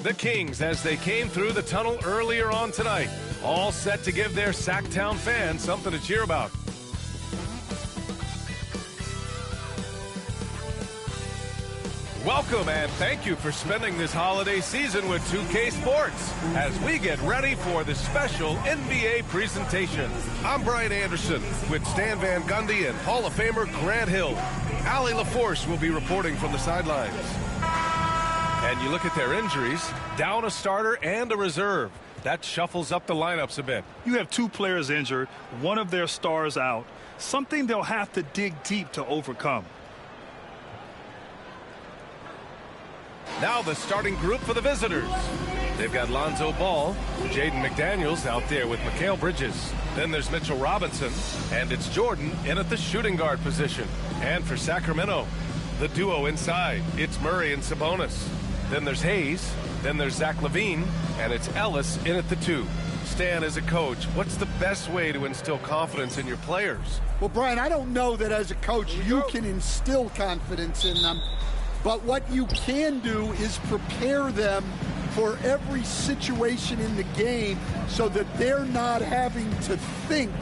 The Kings, as they came through the tunnel earlier on tonight, all set to give their Sacktown fans something to cheer about. Welcome and thank you for spending this holiday season with 2K Sports as we get ready for the special NBA presentation. I'm Brian Anderson with Stan Van Gundy and Hall of Famer Grant Hill. Allie LaForce will be reporting from the sidelines. And you look at their injuries, down a starter and a reserve. That shuffles up the lineups a bit. You have two players injured, one of their stars out, something they'll have to dig deep to overcome. Now the starting group for the visitors. They've got Lonzo Ball, Jaden McDaniels out there with Mikhail Bridges. Then there's Mitchell Robertson, and it's Jordan in at the shooting guard position. And for Sacramento, the duo inside, it's Murray and Sabonis. Then there's Hayes, then there's Zach LaVine, and it's Ellis in at the 2. Stan, as a coach, what's the best way to instill confidence in your players? Well, Brian, I don't know that as a coach you can instill confidence in them, but what you can do is prepare them for every situation in the game so that they're not having to think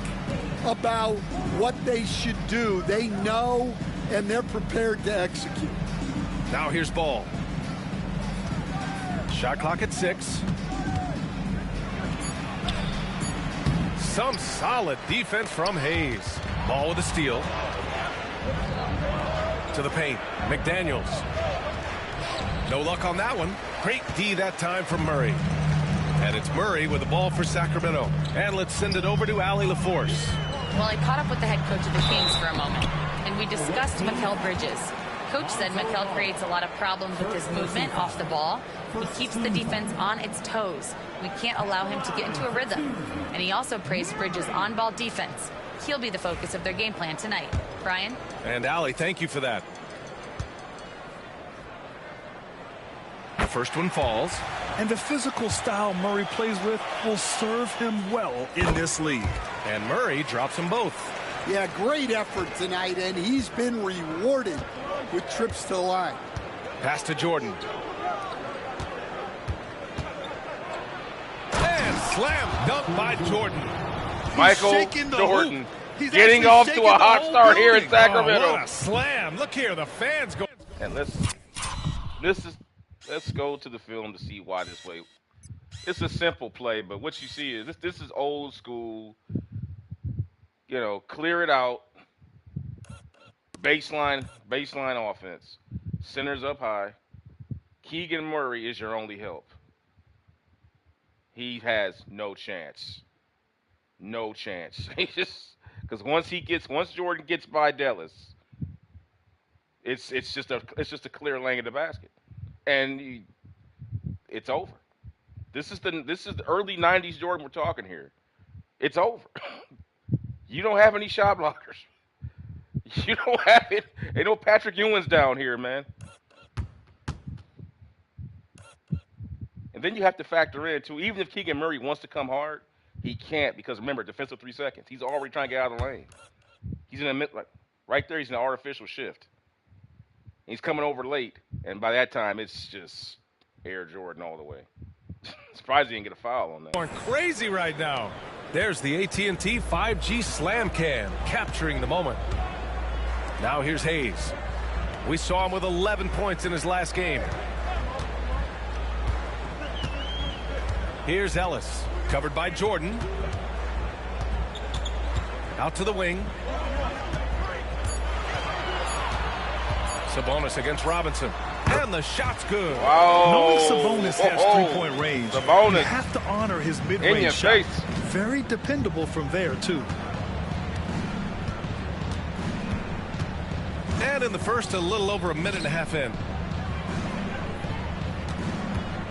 about what they should do. They know, and they're prepared to execute. Now here's Ball. Shot clock at 6. Some solid defense from Hayes. Ball with a steal. To the paint. McDaniels. No luck on that one. Great D that time from Murray. And it's Murray with the ball for Sacramento. And let's send it over to Allie LaForce. Well, I caught up with the head coach of the Kings for a moment, and we discussed Mikhail Bridges. Coach said Mikhail creates a lot of problems with his movement off the ball. He keeps the defense on its toes. We can't allow him to get into a rhythm. And he also praised Bridges' on-ball defense. He'll be the focus of their game plan tonight. Brian? And Allie, thank you for that. The first one falls. And the physical style Murray plays with will serve him well in this league. And Murray drops them both. Yeah, great effort tonight, and he's been rewarded with trips to the line. Pass to Jordan. And slam dunk by Jordan. Michael Jordan getting off to a hot start here in Sacramento. Oh, what a slam. Look here, the fans go. And let's go to the film to see why this way. It's a simple play, but what you see is this is old school, you know, clear it out, baseline offense. Centers up high. Keegan Murray is your only help. He has no chance. No chance. He just because once Jordan gets by Dallas, it's just a clear lane in the basket, and it's over. This is the early '90s Jordan we're talking here. It's over. You don't have any shot blockers. You don't have it. Ain't no Patrick Ewing's down here, man. And then you have to factor in too. Even if Keegan Murray wants to come hard, he can't because remember, defensive 3 seconds. He's already trying to get out of the lane. He's in the mid, like right there. He's in an artificial shift. He's coming over late, and by that time, it's just Air Jordan all the way. Surprised he didn't get a foul on that. Going crazy right now. There's the AT&T 5G Slam Cam capturing the moment. Now here's Hayes. We saw him with 11 points in his last game. Here's Ellis, covered by Jordan. Out to the wing. Sabonis against Robinson. And the shot's good. Wow. Knowing Sabonis has three-point range, Sabonis. you have to honor his mid-range shot. Face. Very dependable from there, too. And in the first, a little over a minute and a half in.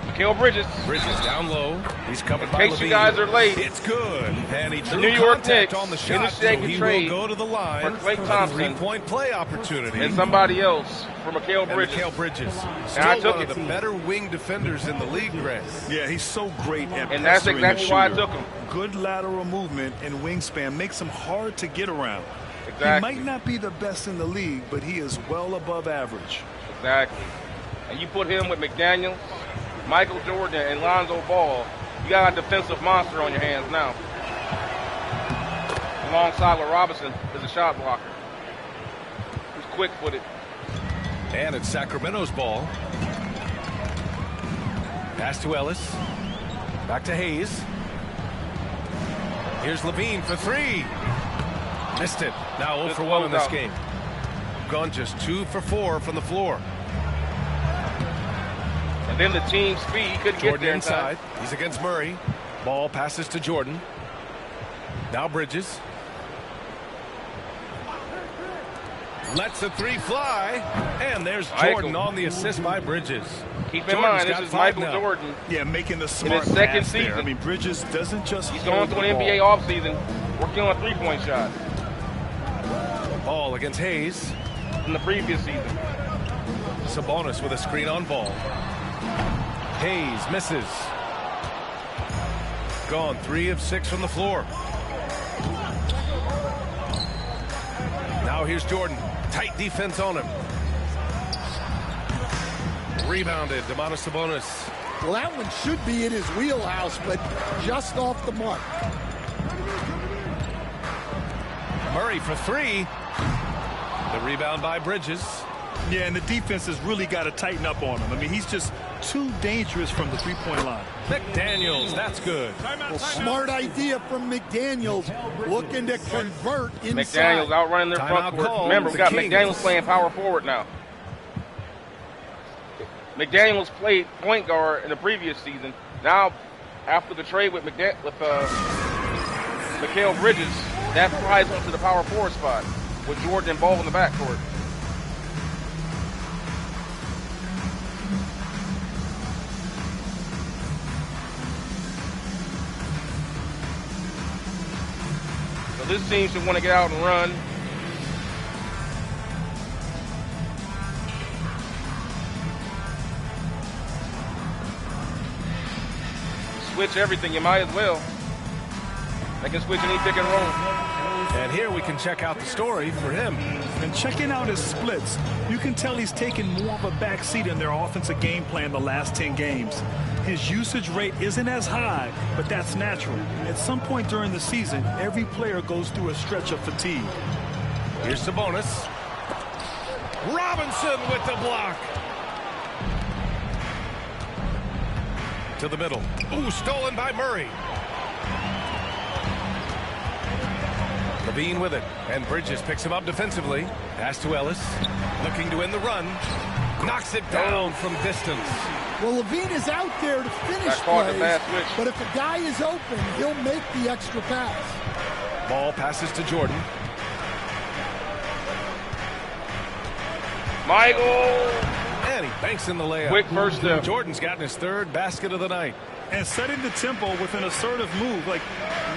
Mikhail Bridges. Bridges down low. He's covered by In case LaVine. you guys are late. It's good. And he drew New York contact Knicks on the shot, initiating so he trade will go to the line for Klay Thompson. a three-point play opportunity. And somebody else for Mikhail Bridges. Mikhail Bridges. Still I took one it. of the better wing defenders in the league, Grant. Yeah, he's so great at And that's pestering exactly the why I shooter. took him. Good lateral movement and wingspan makes him hard to get around. Exactly. He might not be the best in the league, but he is well above average. Exactly. And you put him with McDaniels, Michael Jordan and Lonzo Ball, you got a defensive monster on your hands now. Alongside with Robinson as a shot blocker. He's quick-footed. And it's Sacramento's ball. Pass to Ellis. Back to Hayes. Here's Levine for three. Missed it. Now 0 for 1 in this game. Gone just 2 for 4 from the floor. And then the team speed. He couldn't Jordan get there inside. He's against Murray. Ball passes to Jordan. Now Bridges. Lets the three fly. And there's Jordan on the assist by Bridges. Keep in mind, this is Michael Jordan. Yeah, making the smart his second pass there. season. I mean, Bridges doesn't just. He's going through an NBA offseason, working on a three-point shot. Ball against Hayes. In the previous season. Sabonis with a screen on ball. Hayes misses. Gone 3 of 6 from the floor. Now here's Jordan. Tight defense on him. Rebounded, Domantas Sabonis. Well, that one should be in his wheelhouse, but just off the mark. Murray for three. The rebound by Bridges. Yeah, and the defense has really got to tighten up on him. I mean, he's just too dangerous from the three-point line. McDaniels, that's good. Well, smart idea from McDaniels, looking to convert inside. McDaniels outrunning their front court. Remember, we got McDaniels playing power forward now. McDaniels played point guard in the previous season. Now, after the trade with Mikhail Bridges, that flies him to the power forward spot with Jordan and Ball in the backcourt. So this team should want to get out and run. Switch everything, you might as well. They can switch any pick and roll. And here we can check out the story for him. And checking out his splits, you can tell he's taken more of a back seat in their offensive game plan the last 10 games. His usage rate isn't as high, but that's natural. At some point during the season, every player goes through a stretch of fatigue. Here's Sabonis. Robinson with the block. To the middle. Ooh, stolen by Murray. Levine with it, and Bridges picks him up defensively. Pass to Ellis, looking to end the run. Knocks it down from distance. Well, Levine is out there to finish plays, but if a guy is open, he'll make the extra pass. Ball passes to Jordan. Michael! And he banks in the layup. Quick first step. Jordan's gotten his third basket of the night. And setting the tempo with an assertive move. Like,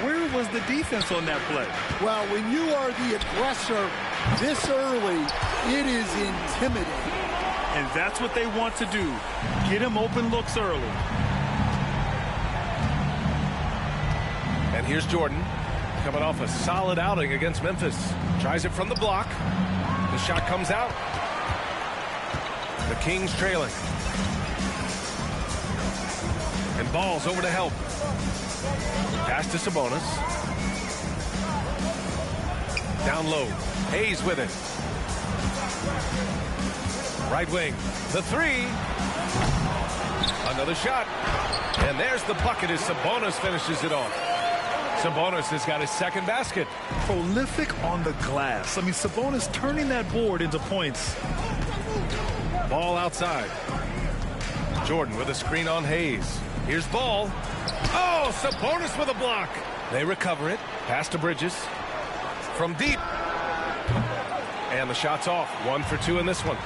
where was the defense on that play? Well, when you are the aggressor this early, it is intimidating. And that's what they want to do. Get him open looks early. And here's Jordan, coming off a solid outing against Memphis. Tries it from the block. The shot comes out. The Kings trailing. And Ball's over to help. Pass to Sabonis. Down low. Hayes with it. Right wing. The three. Another shot. And there's the bucket as Sabonis finishes it off. Sabonis has got his second basket. Prolific on the glass. I mean, Sabonis turning that board into points. Ball outside. Jordan with a screen on Hayes. Here's Ball. Oh, Sabonis with a block. They recover it. Pass to Bridges. From deep. And the shot's off. 1 for 2 in this one.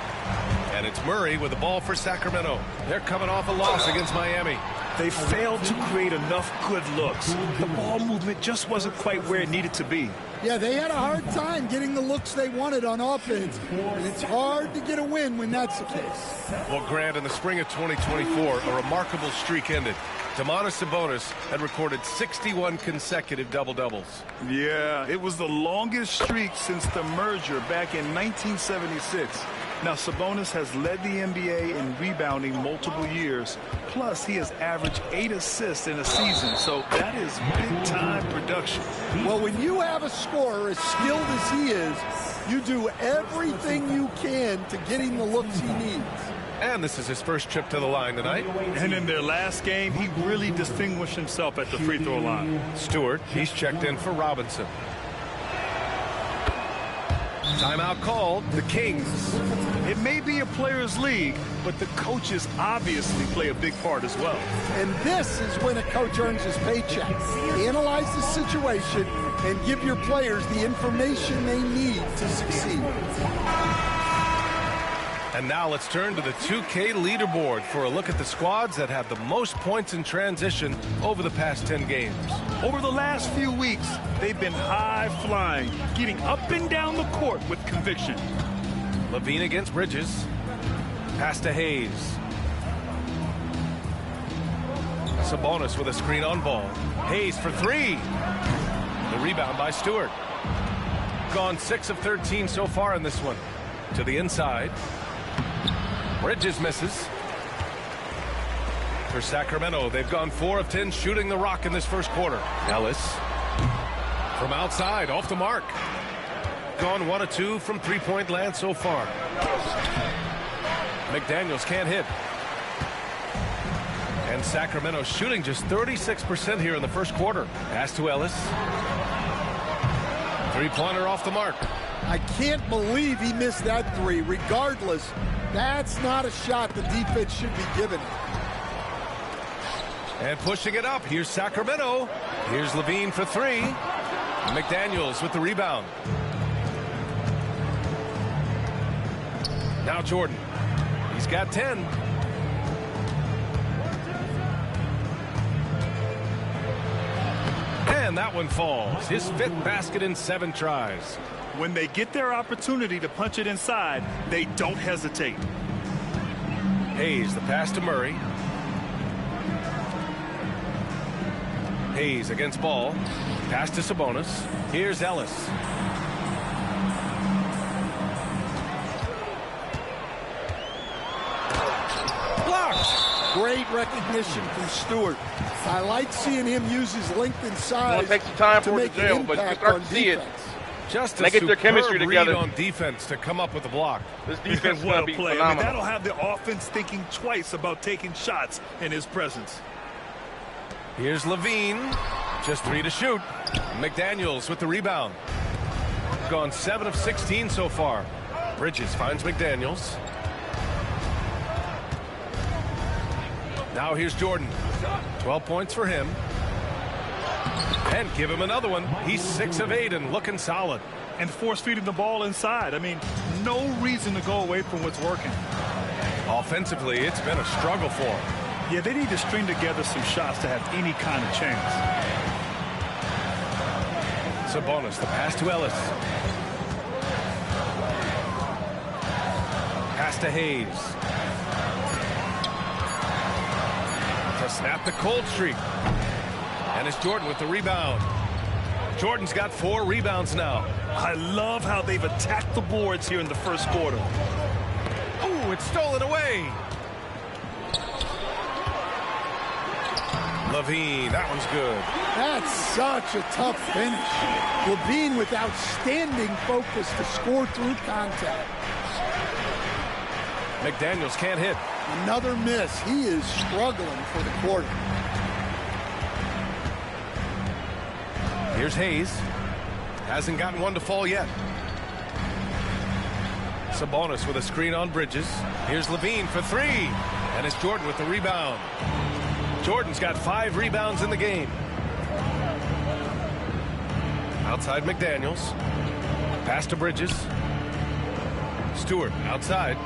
And it's Murray with the ball for Sacramento. They're coming off a loss against Miami. They failed to create enough good looks. The ball movement just wasn't quite where it needed to be. Yeah, they had a hard time getting the looks they wanted on offense. And it's hard to get a win when that's the case. Well, Grant, in the spring of 2024, a remarkable streak ended. Domantas Sabonis had recorded 61 consecutive double-doubles. Yeah, it was the longest streak since the merger back in 1976. Now, Sabonis has led the NBA in rebounding multiple years. Plus, he has averaged 8 assists in a season, so that is big-time production. Well, when you have a scorer as skilled as he is, you do everything you can to get him the looks he needs. And this is his first trip to the line tonight. And in their last game, he really distinguished himself at the free throw line. Stewart, he's checked in for Robinson. Timeout called, the Kings. It may be a players' league, but the coaches obviously play a big part as well. And this is when a coach earns his paycheck. Analyze the situation and give your players the information they need to succeed. And now let's turn to the 2K leaderboard for a look at the squads that have the most points in transition over the past 10 games. Over the last few weeks, they've been high-flying, getting up and down the court with conviction. Levine against Bridges. Pass to Hayes. Sabonis with a screen on ball. Hayes for 3. The rebound by Stewart. Gone 6 of 13 so far in this one. To the inside. Bridges misses. For Sacramento, they've gone 4 of 10 shooting the rock in this first quarter. Ellis from outside, off the mark. Gone 1 of 2 from three-point land so far. McDaniels can't hit. And Sacramento shooting just 36% here in the first quarter. Pass to Ellis. Three-pointer off the mark. I can't believe he missed that 3. Regardless, that's not a shot the defense should be giving him. And pushing it up. Here's Sacramento. Here's Levine for 3. McDaniels with the rebound. Now Jordan. He's got 10. And that one falls. His 5th basket in 7 tries. When they get their opportunity to punch it inside, they don't hesitate. Hayes, the pass to Murray. Hayes against Ball. Pass to Sabonis. Here's Ellis. Blocked. Great recognition from Stewart. I like seeing him use his length and size It takes some time to for it make to an gel, but you impact start on to see it. defense. Just a They get their chemistry superb together. read on defense to come up with the block. This defense is Well going to be played. phenomenal. That'll have the offense thinking twice about taking shots in his presence. Here's Levine. Just 3 to shoot. McDaniels with the rebound. Gone 7 of 16 so far. Bridges finds McDaniels. Now here's Jordan. 12 points for him. And give him another one. He's 6 of 8 and looking solid. And force-feeding the ball inside. I mean, no reason to go away from what's working. Offensively, it's been a struggle for him. Yeah, they need to string together some shots to have any kind of chance. Sabonis, the pass to Ellis. Pass to Hayes. To snap the cold streak. And it's Jordan with the rebound. Jordan's got 4 rebounds now. I love how they've attacked the boards here in the first quarter. Oh, it's stolen away. Levine, that one's good. That's such a tough finish. Levine with outstanding focus to score through contact. McDaniels can't hit. Another miss. He is struggling for the quarter. Here's Hayes. Hasn't gotten one to fall yet. Sabonis with a screen on Bridges. Here's Levine for 3. And it's Jordan with the rebound. Jordan's got 5 rebounds in the game. Outside McDaniels. Pass to Bridges. Stewart outside.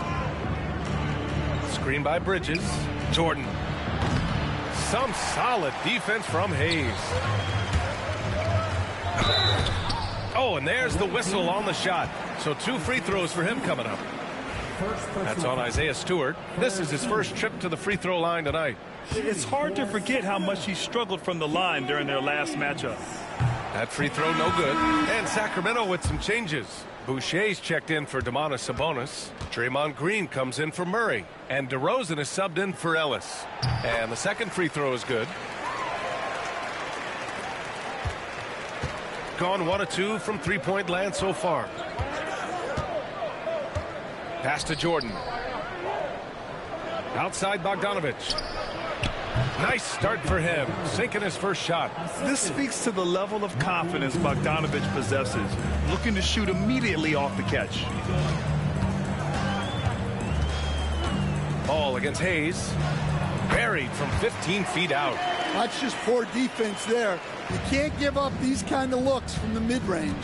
Screen by Bridges. Jordan. Some solid defense from Hayes. Oh, and there's the whistle on the shot. So 2 free throws for him coming up. That's on Isaiah Stewart. This is his first trip to the free throw line tonight. It's hard to forget how much he struggled from the line during their last matchup. That free throw no good. And Sacramento with some changes. Boucher's checked in for Domantas Sabonis. Draymond Green comes in for Murray. And DeRozan is subbed in for Ellis. And the second free throw is good. Gone 1 of 2 from three-point land so far. Pass to Jordan. Outside Bogdanovich. Nice start for him, sinking his first shot. This speaks to the level of confidence Bogdanovich possesses, looking to shoot immediately off the catch. Ball against Hayes. Buried from 15 feet out. That's just poor defense there. You can't give up these kind of looks from the mid-range.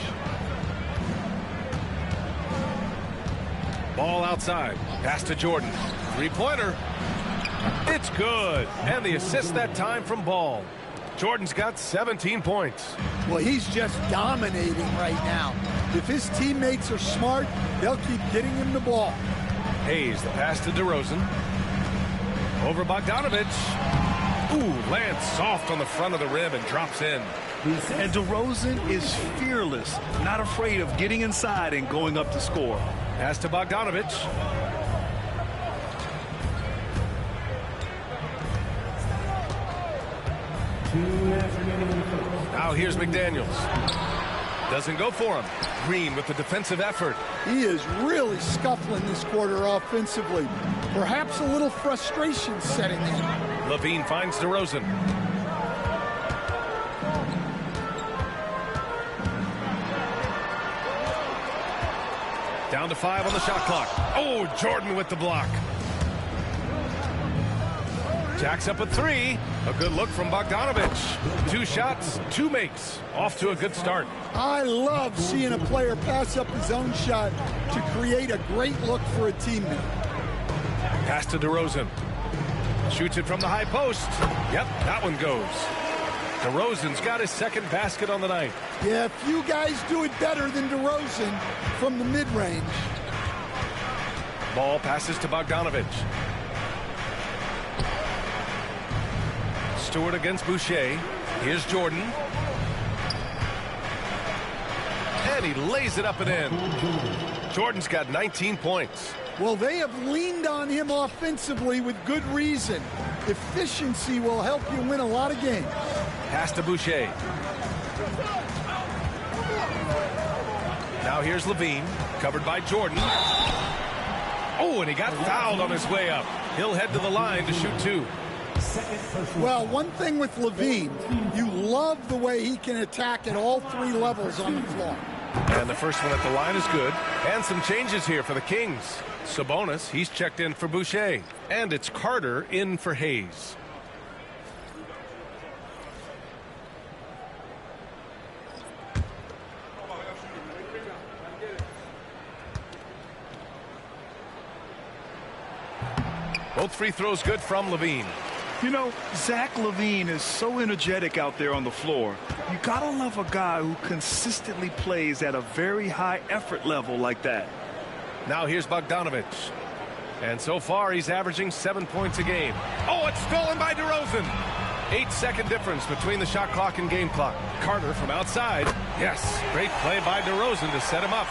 Ball outside. Pass to Jordan. Three-pointer. It's good. And the assist that time from Ball. Jordan's got 17 points. Well, he's just dominating right now. If his teammates are smart, they'll keep getting him the ball. Hayes, the pass to DeRozan. Over Bogdanovich. Ooh, lands soft on the front of the rim and drops in. And DeRozan is fearless, not afraid of getting inside and going up to score. Pass to Bogdanovich. Now here's McDaniels. Doesn't go for him. Green with the defensive effort. He is really scuffling this quarter offensively. Perhaps a little frustration setting in. Levine finds DeRozan. Down to 5 on the shot clock. Oh, Jordan with the block. Jacks up a 3. A good look from Bogdanovich. 2 shots, 2 makes. Off to a good start. I love seeing a player pass up his own shot to create a great look for a teammate. Pass to DeRozan. Shoots it from the high post. Yep, that one goes. DeRozan's got his second basket on the night. Yeah, few guys do it better than DeRozan from the mid-range. Ball passes to Bogdanovich. Stewart against Boucher. Here's Jordan. And he lays it up and in. Jordan's got 19 points. Well, they have leaned on him offensively with good reason. Efficiency will help you win a lot of games. Pass to Boucher. Now here's Levine, covered by Jordan. Oh, and he got fouled on his way up. He'll head to the line to shoot 2. Well, one thing with Levine, you love the way he can attack at all 3 levels on the floor. And the first one at the line is good. And some changes here for the Kings. Sabonis, he's checked in for Boucher. And it's Carter in for Hayes. Both free throws good from Levine. You know, Zach LaVine is so energetic out there on the floor. You gotta love a guy who consistently plays at a very high effort level like that. Now here's Bogdanovich. And so far he's averaging 7 points a game. Oh, it's stolen by DeRozan. 8-second difference between the shot clock and game clock. Carter from outside. Yes, great play by DeRozan to set him up.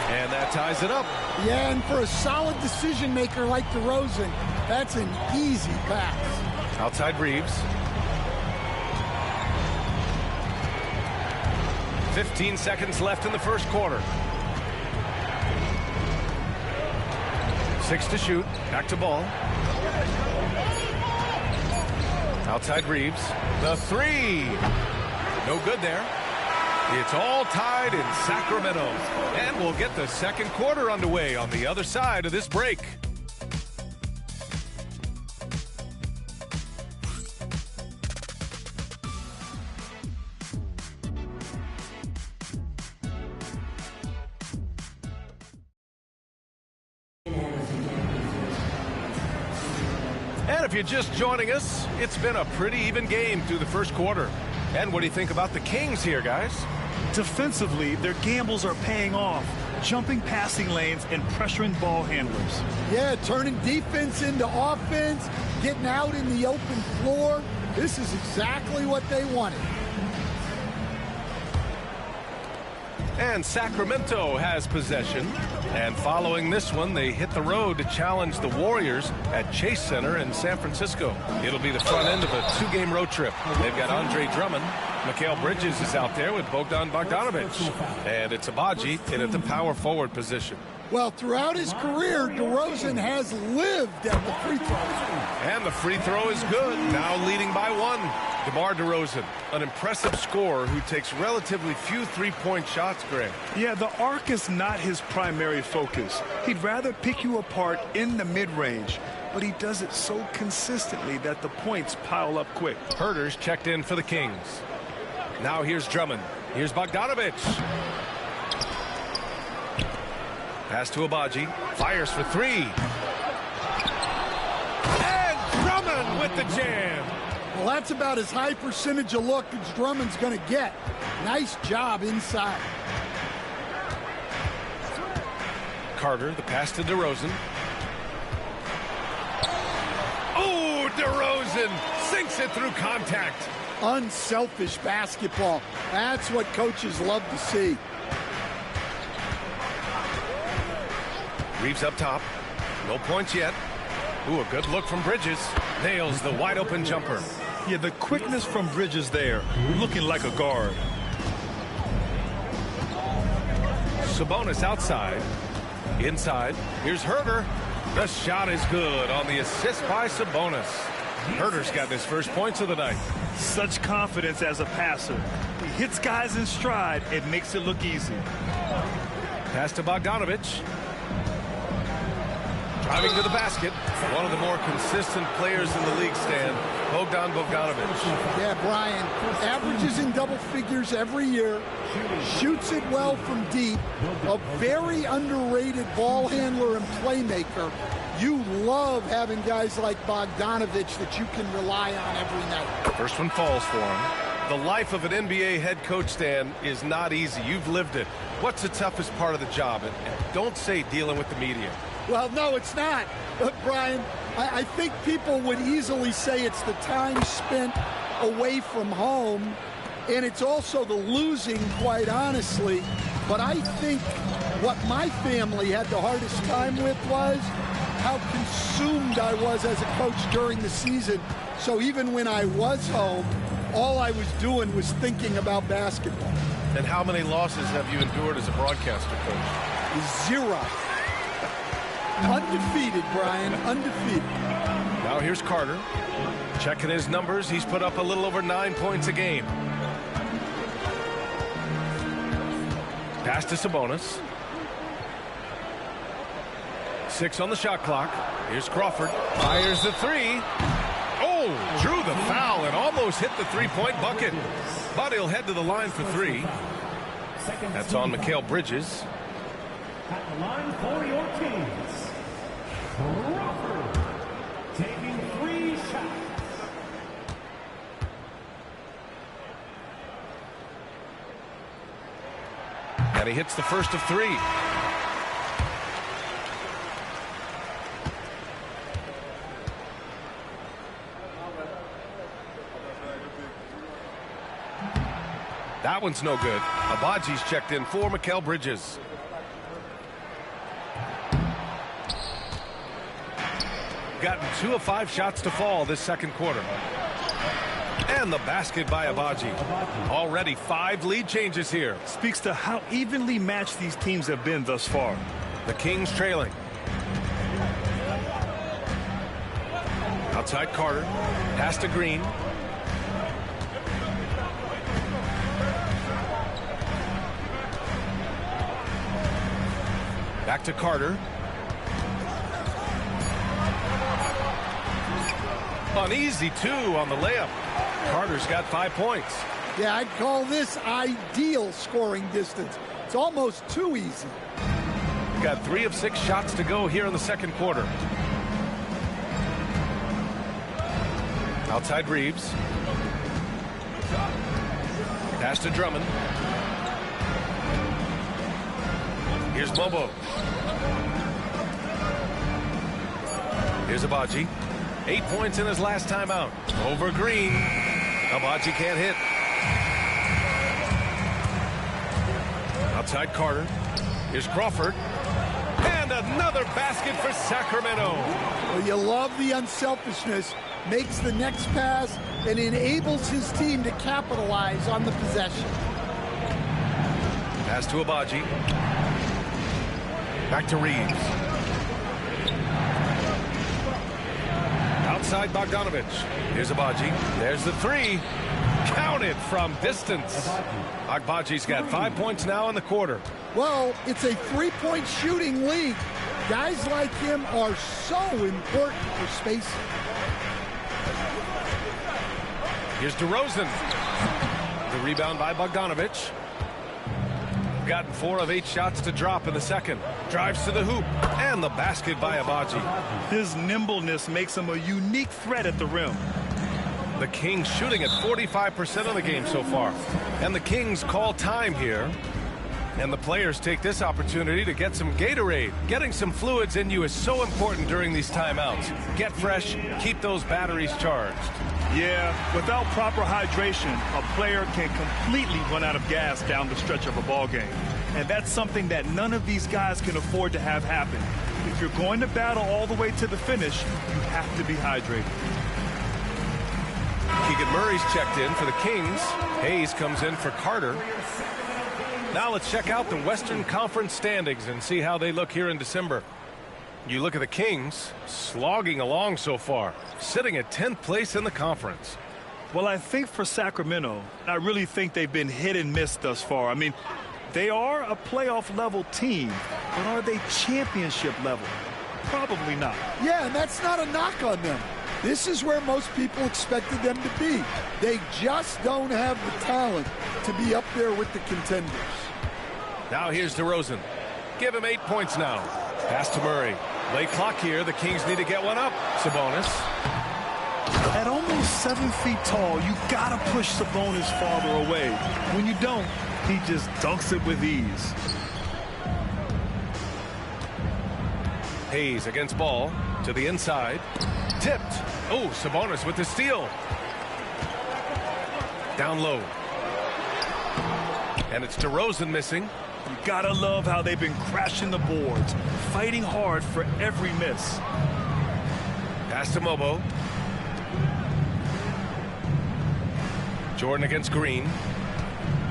And that ties it up. Yeah, and for a solid decision maker like DeRozan, that's an easy pass. Outside Reeves. 15 seconds left in the first quarter. 6 to shoot. Back to Ball. Outside Reeves. The 3. No good there. It's all tied in Sacramento. And we'll get the second quarter underway on the other side of this break. And if you're just joining us, it's been a pretty even game through the first quarter. And what do you think about the Kings here, guys? Defensively, their gambles are paying off, jumping passing lanes and pressuring ball handlers. Yeah, turning defense into offense, getting out in the open floor. This is exactly what they wanted. And Sacramento has possession. And following this one, they hit the road to challenge the Warriors at Chase Center in San Francisco. It'll be the front end of a 2-game road trip. They've got Andre Drummond. Mikhail Bridges is out there with Bogdan Bogdanovic. And it's Agbaji in at the power forward position. Well, throughout his career, DeRozan has lived at the free throw. And the free throw is good, now leading by 1. DeMar DeRozan, an impressive scorer who takes relatively few three-point shots, Greg. Yeah, the arc is not his primary focus. He'd rather pick you apart in the mid-range, but he does it so consistently that the points pile up quick. Herter's checked in for the Kings. Now here's Drummond. Here's Bogdanovic. Pass to Agbaji. Fires for 3. And Drummond with the jam. Well, that's about as high percentage of look as Drummond's going to get. Nice job inside. Carter, the pass to DeRozan. Oh, DeRozan sinks it through contact. Unselfish basketball. That's what coaches love to see. Reeves up top. No points yet. Ooh, a good look from Bridges. Nails the wide open jumper. Yeah, the quickness from Bridges there, looking like a guard. Sabonis outside. Inside. Here's Herter. The shot is good on the assist by Sabonis. Herter's got his first points of the night. Such confidence as a passer. He hits guys in stride. It makes it look easy. Pass to Bogdanovic. Driving to the basket. One of the more consistent players in the league, Stan. Bogdan Bogdanovic. Yeah, Brian. Averages in double figures every year. Shoots it well from deep. A very underrated ball handler and playmaker. You love having guys like Bogdanovic that you can rely on every night. First one falls for him. The life of an NBA head coach, Stan, is not easy. You've lived it. What's the toughest part of the job? And don't say dealing with the media. Well, no, it's not. Brian, I think people would easily say it's the time spent away from home, and it's also the losing, quite honestly. But I think what my family had the hardest time with was how consumed I was as a coach during the season. So even when I was home, all I was doing was thinking about basketball. And how many losses have you endured as a broadcaster, coach? 0. Undefeated, Brian. Undefeated. Now here's Carter. Checking his numbers. He's put up a little over 9 points a game. Pass to Sabonis. 6 on the shot clock. Here's Crawford. Fires the 3. Oh, drew the foul and almost hit the three-point bucket. But he'll head to the line for 3. That's on Mikhail Bridges. At the line for your Kings, Crawford, taking 3 shots. And he hits the first of 3. That one's no good. Agbaji's checked in for Mikhail Bridges. Gotten 2 of 5 shots to fall this second quarter. And the basket by Agbaji. Already 5 lead changes here. Speaks to how evenly matched these teams have been thus far. The Kings trailing. Outside Carter. Pass to Green. Back to Carter. An easy 2 on the layup. Carter's got 5 points. Yeah, I'd call this ideal scoring distance. It's almost too easy. Got 3 of 6 shots to go here in the second quarter. Outside Reeves. Pass to Drummond. Here's Bobo. Here's Agbaji. 8 points in his last time out. Over Green. Agbaji can't hit. Outside Carter. Here's Crawford. And another basket for Sacramento. Well, you love the unselfishness. Makes the next pass and enables his team to capitalize on the possession. Pass to Abaji. Back to Reeves. Outside Bogdanovich. Here's Abaji. There's the three. Counted from distance. Agbaji's got 5 points now in the quarter. Well, it's a three-point shooting league. Guys like him are so important for spacing. Here's DeRozan. The rebound by Bogdanovich. Gotten 4 of 8 shots to drop in the second. Drives to the hoop. And the basket by Abaji. His nimbleness makes him a unique threat at the rim. The Kings shooting at 45% of the game so far. And the Kings call time here. And the players take this opportunity to get some Gatorade. Getting some fluids in you is so important during these timeouts. Get fresh, keep those batteries charged. Yeah, without proper hydration, a player can completely run out of gas down the stretch of a ball game. And that's something that none of these guys can afford to have happen. If you're going to battle all the way to the finish, you have to be hydrated. Keegan Murray's checked in for the Kings. Hayes comes in for Carter. Now let's check out the Western Conference standings and see how they look here in December. You look at the Kings, slogging along so far, sitting at 10th place in the conference. Well, I think for Sacramento, I really think they've been hit and miss thus far. I mean, they are a playoff-level team, but are they championship level? Probably not. Yeah, and that's not a knock on them. This is where most people expected them to be. They just don't have the talent to be up there with the contenders. Now here's DeRozan. Give him 8 points now. Pass to Murray. Late clock here. The Kings need to get one up. Sabonis. At almost 7 feet tall, you gotta push Sabonis farther away. When you don't, he just dunks it with ease. Hayes against ball to the inside. Tipped. Oh, Sabonis with the steal. Down low. And it's DeRozan missing. You gotta love how they've been crashing the boards, fighting hard for every miss. Pass to Mobo. Jordan against Green.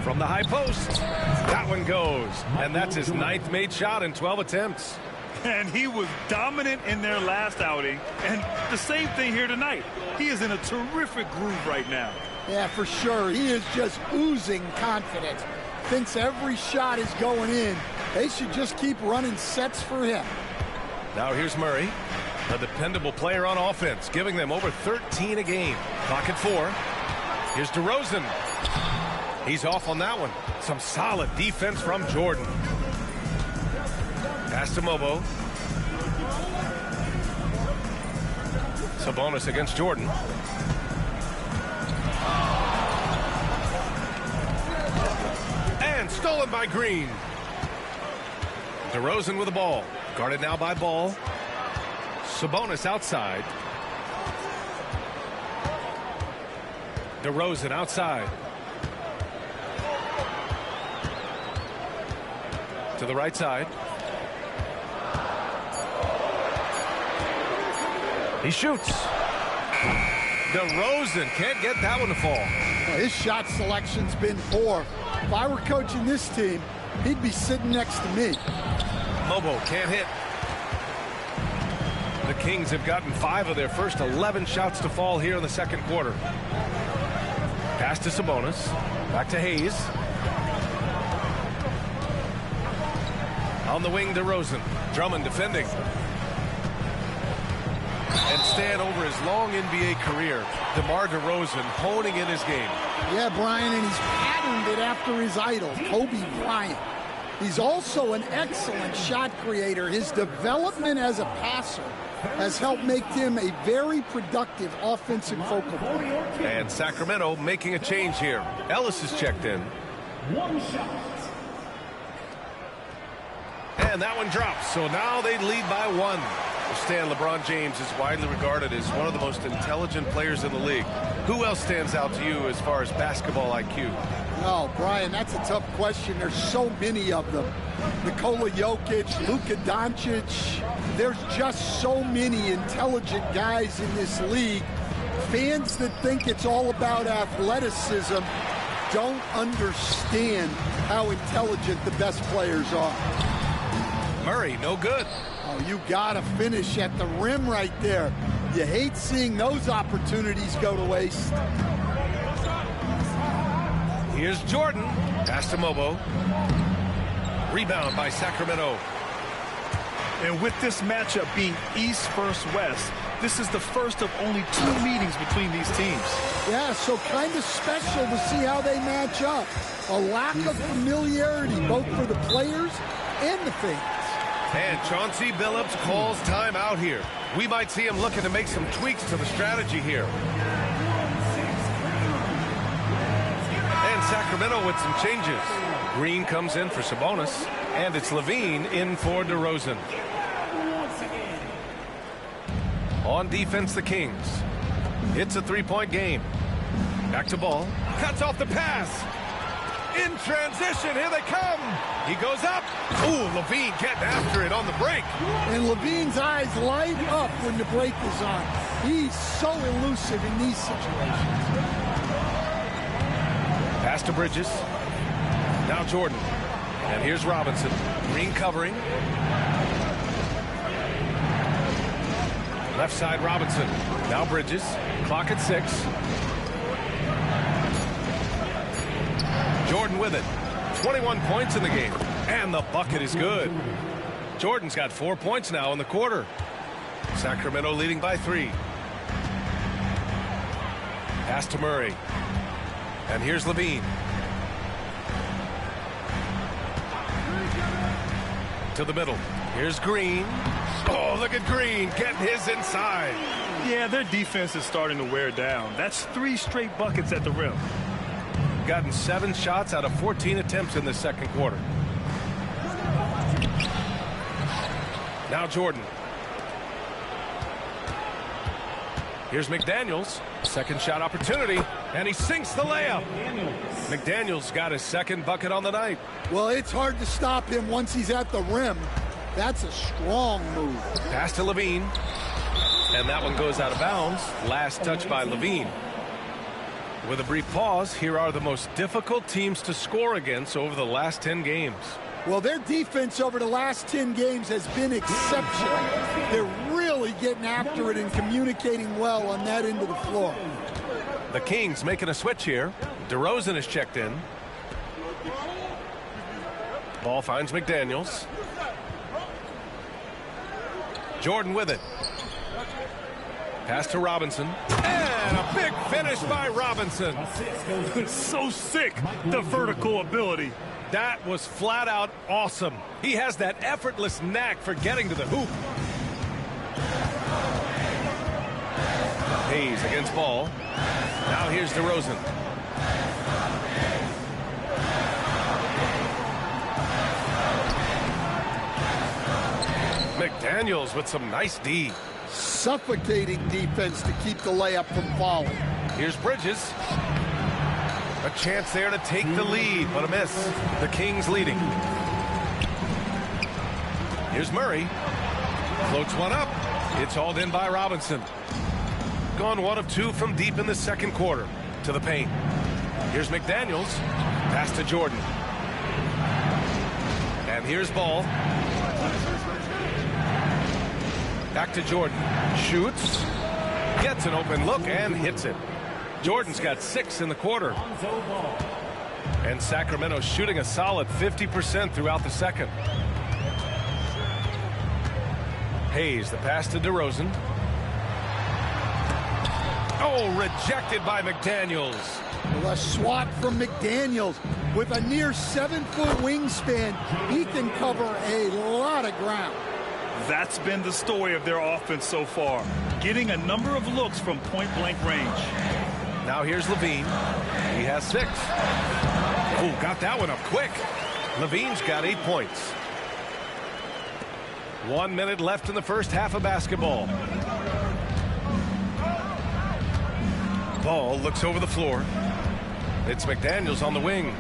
From the high post. That one goes. And that's his 9th made shot in 12 attempts. And he was dominant in their last outing. And the same thing here tonight. He is in a terrific groove right now. Yeah, for sure. He is just oozing confidence. Thinks every shot is going in. They should just keep running sets for him. Now here's Murray, a dependable player on offense, giving them over 13 a game. Clock at 4. Here's DeRozan. He's off on that one. Some solid defense from Jordan. Pass to Mobo. Sabonis against Jordan. And stolen by Green. DeRozan with the ball. Guarded now by Ball. Sabonis outside. DeRozan outside. To the right side. He shoots. DeRozan can't get that one to fall. Well, his shot selection's been poor. If I were coaching this team, he'd be sitting next to me. Mobo can't hit. The Kings have gotten 5 of their first 11 shots to fall here in the second quarter. Pass to Sabonis. Back to Hayes. On the wing, DeRozan. Drummond defending. And stand over his long NBA career, DeMar DeRozan honing in his game. Yeah, Brian, and he's patterned it after his idol, Kobe Bryant. He's also an excellent shot creator. His development as a passer has helped make him a very productive offensive focal point. And Sacramento making a change here. Ellis is checked in. One shot. And that one drops. So now they lead by 1. Stan, LeBron James is widely regarded as one of the most intelligent players in the league. Who else stands out to you as far as basketball IQ? Oh, Brian, that's a tough question. There's so many of them. Nikola Jokic, Luka Doncic. There's just so many intelligent guys in this league. Fans that think it's all about athleticism don't understand how intelligent the best players are. Murray, no good. Oh, you gotta finish at the rim right there. You hate seeing those opportunities go to waste. Here's Jordan. Pass to Mobo. Rebound by Sacramento. And with this matchup being East versus West, this is the first of only 2 meetings between these teams. Yeah, so kind of special to see how they match up. A lack of familiarity both for the players and the fans. And Chauncey Billups calls timeout here. We might see him looking to make some tweaks to the strategy here. And Sacramento with some changes. Green comes in for Sabonis, and it's Levine in for DeRozan. On defense, the Kings. It's a 3-point game. Back to Ball. Cuts off the pass. In transition, here they come. He goes up. Ooh, Levine getting after it on the break. And Levine's eyes light up when the break is on. He's so elusive in these situations. Pass to Bridges. Now Jordan. And here's Robinson. Green covering. Left side Robinson. Now Bridges. Clock at 6. Jordan with it. 21 points in the game. And the bucket is good. Jordan's got 4 points now in the quarter. Sacramento leading by 3. Pass to Murray. And here's Levine. To the middle. Here's Green. Oh, look at Green getting his inside. Yeah, their defense is starting to wear down. That's 3 straight buckets at the rim. Gotten 7 shots out of 14 attempts in the second quarter. Now Jordan. Here's McDaniels. Second shot opportunity. And he sinks the layup. McDaniels got his second bucket on the night. Well, it's hard to stop him once he's at the rim. That's a strong move. Pass to Levine. And that one goes out of bounds. Last touch by Levine. With a brief pause, here are the most difficult teams to score against over the last 10 games. Well, their defense over the last 10 games has been exceptional. They're really getting after it and communicating well on that end of the floor. The Kings making a switch here. DeRozan is checked in. Ball finds McDaniels. Jordan with it. Pass to Robinson. And a big finish by Robinson. It's so sick, the vertical ability. That was flat out awesome. He has that effortless knack for getting to the hoop. Hayes against Ball. Now here's DeRozan. McDaniels with some nice D. Suffocating defense to keep the layup from falling. Here's Bridges. A chance there to take the lead, but a miss. The Kings leading. Here's Murray. Floats one up. It's hauled in by Robinson. Gone 1 of 2 from deep in the second quarter. To the paint. Here's McDaniels. Pass to Jordan. And here's Ball. Back to Jordan. Shoots. Gets an open look and hits it. Jordan's got 6 in the quarter. And Sacramento shooting a solid 50% throughout the second. Hayes, the pass to DeRozan. Oh, rejected by McDaniels. Well, a swat from McDaniels. With a near 7-foot wingspan, he can cover a lot of ground. That's been the story of their offense so far. Getting a number of looks from point-blank range. Now here's Levine. He has 6. Oh, got that one up quick. Levine's got 8 points. 1 minute left in the first half of basketball. Ball looks over the floor. It's McDaniels on the wing.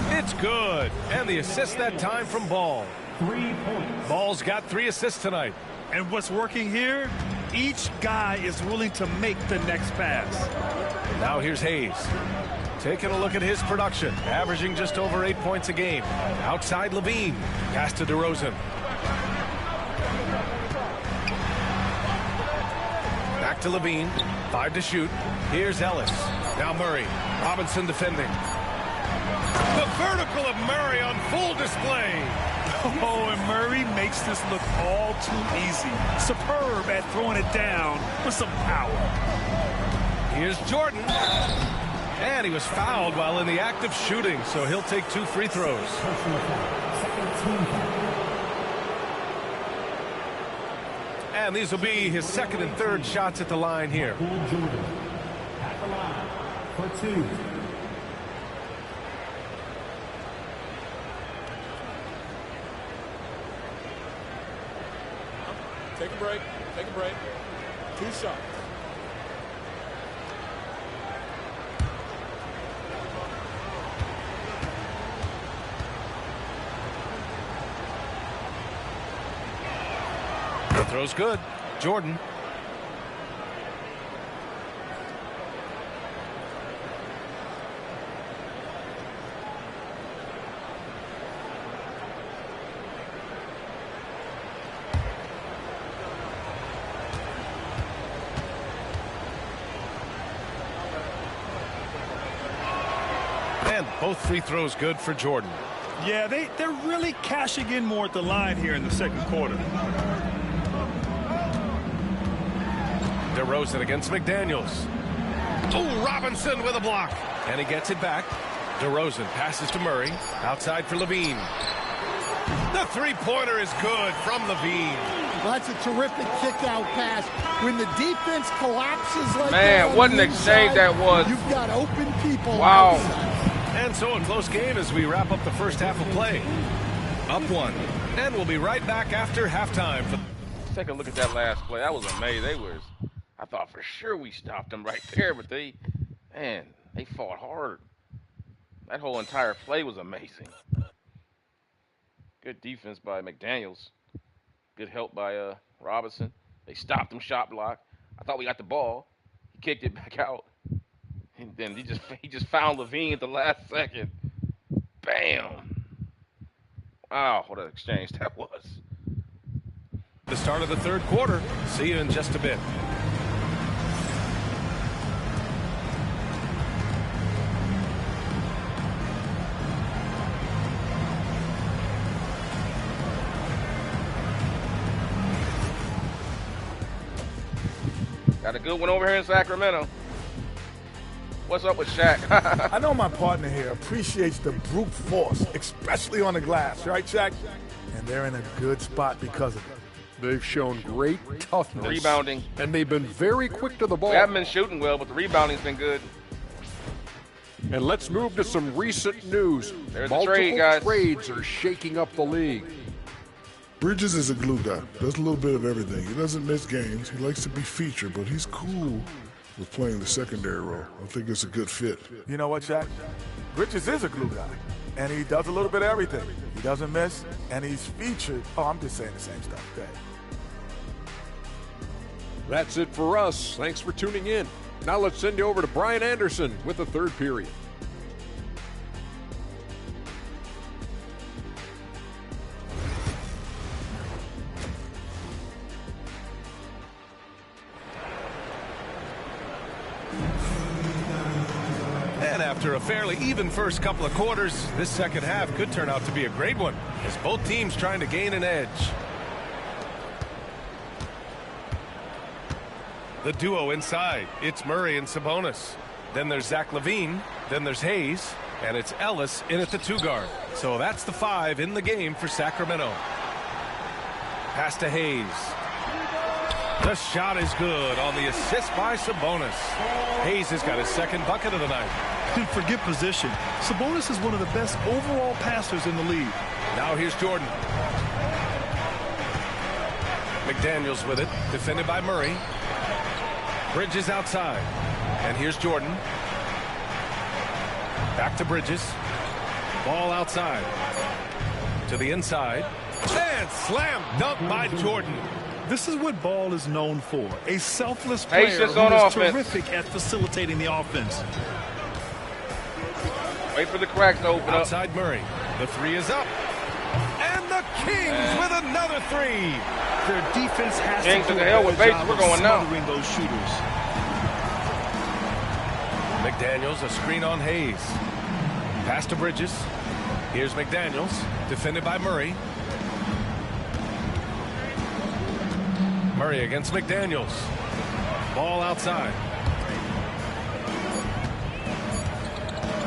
It's good. And the assist that time from Ball. 3 points. Ball's got 3 assists tonight. And what's working here, each guy is willing to make the next pass. Now here's Hayes. Taking a look at his production, averaging just over 8 points a game. Outside Levine, pass to DeRozan. Back to Levine, 5 to shoot. Here's Ellis. Now Murray. Robinson defending. The vertical of Murray on full display. Oh, and Murray makes this look all too easy. Superb at throwing it down with some power. Here's Jordan. And he was fouled while in the act of shooting, so he'll take 2 free throws. Personal foul. Second team foul. And these will be his second and third shots at the line here. Jordan at the line for 2. Take a break. Take a break. 2 shots. The throw's good. Jordan. And both free throws good for Jordan. Yeah, they're really cashing in more at the line here in the second quarter. DeRozan against McDaniels. Oh, Robinson with a block. And he gets it back. DeRozan passes to Murray. Outside for Levine. The three-pointer is good from Levine. Well, that's a terrific kick-out pass. When the defense collapses like that, Man, what an exchange that was. You've got open people. Wow. Outside. And so a close game as we wrap up the first half of play. Up 1. And we'll be right back after halftime. Let's take a look at that last play. That was amazing. I thought for sure we stopped them right there, but they fought hard. That whole entire play was amazing. Good defense by McDaniels. Good help by Robinson. They stopped him shot block. I thought we got the ball. He kicked it back out. And then he just found Levine at the last second. Bam. Wow, what an exchange that was. The start of the third quarter. See you in just a bit. Got a good one over here in Sacramento. What's up with Shaq? I know my partner here appreciates the brute force, especially on the glass, right, Shaq? And they're in a good spot because of it. They've shown great toughness. Rebounding. And they've been very quick to the ball. We haven't been shooting well, but the rebounding's been good. And let's move to some recent news. There's a Multiple trade, guys. trades are shaking up the league. Bridges is a glue guy. Does a little bit of everything. He doesn't miss games. He likes to be featured, but he's cool with playing the secondary role. I think it's a good fit. You know what, Shaq? Bridges is a glue guy, and he does a little bit of everything. He doesn't miss, and he's featured. Oh, I'm just saying the same stuff. Go ahead. That's it for us. Thanks for tuning in. Now let's send you over to Brian Anderson with the third period. And after a fairly even first couple of quarters, this second half could turn out to be a great one as both teams trying to gain an edge. The duo inside. It's Murray and Sabonis. Then there's Zach LaVine. Then there's Hayes. And it's Ellis in at the 2 guard. So that's the 5 in the game for Sacramento. Pass to Hayes. The shot is good on the assist by Sabonis. Hayes has got his second bucket of the night. And forget position. Sabonis is one of the best overall passers in the league. Now here's Jordan. McDaniels with it. Defended by Murray. Bridges outside. And here's Jordan. Back to Bridges. Ball outside. To the inside. And slam dunk by Jordan. This is what Ball is known for. A selfless player Patience who on is offense. terrific at facilitating the offense. Wait for the cracks to open up. Outside Murray. The three is up. And the Kings with another three. Their defense has Kings to to do the hell a with better base. job We're of going now. smothering those shooters. McDaniels, a screen on Hayes. Pass to Bridges. Here's McDaniels, defended by Murray. Murray against McDaniels. Ball outside.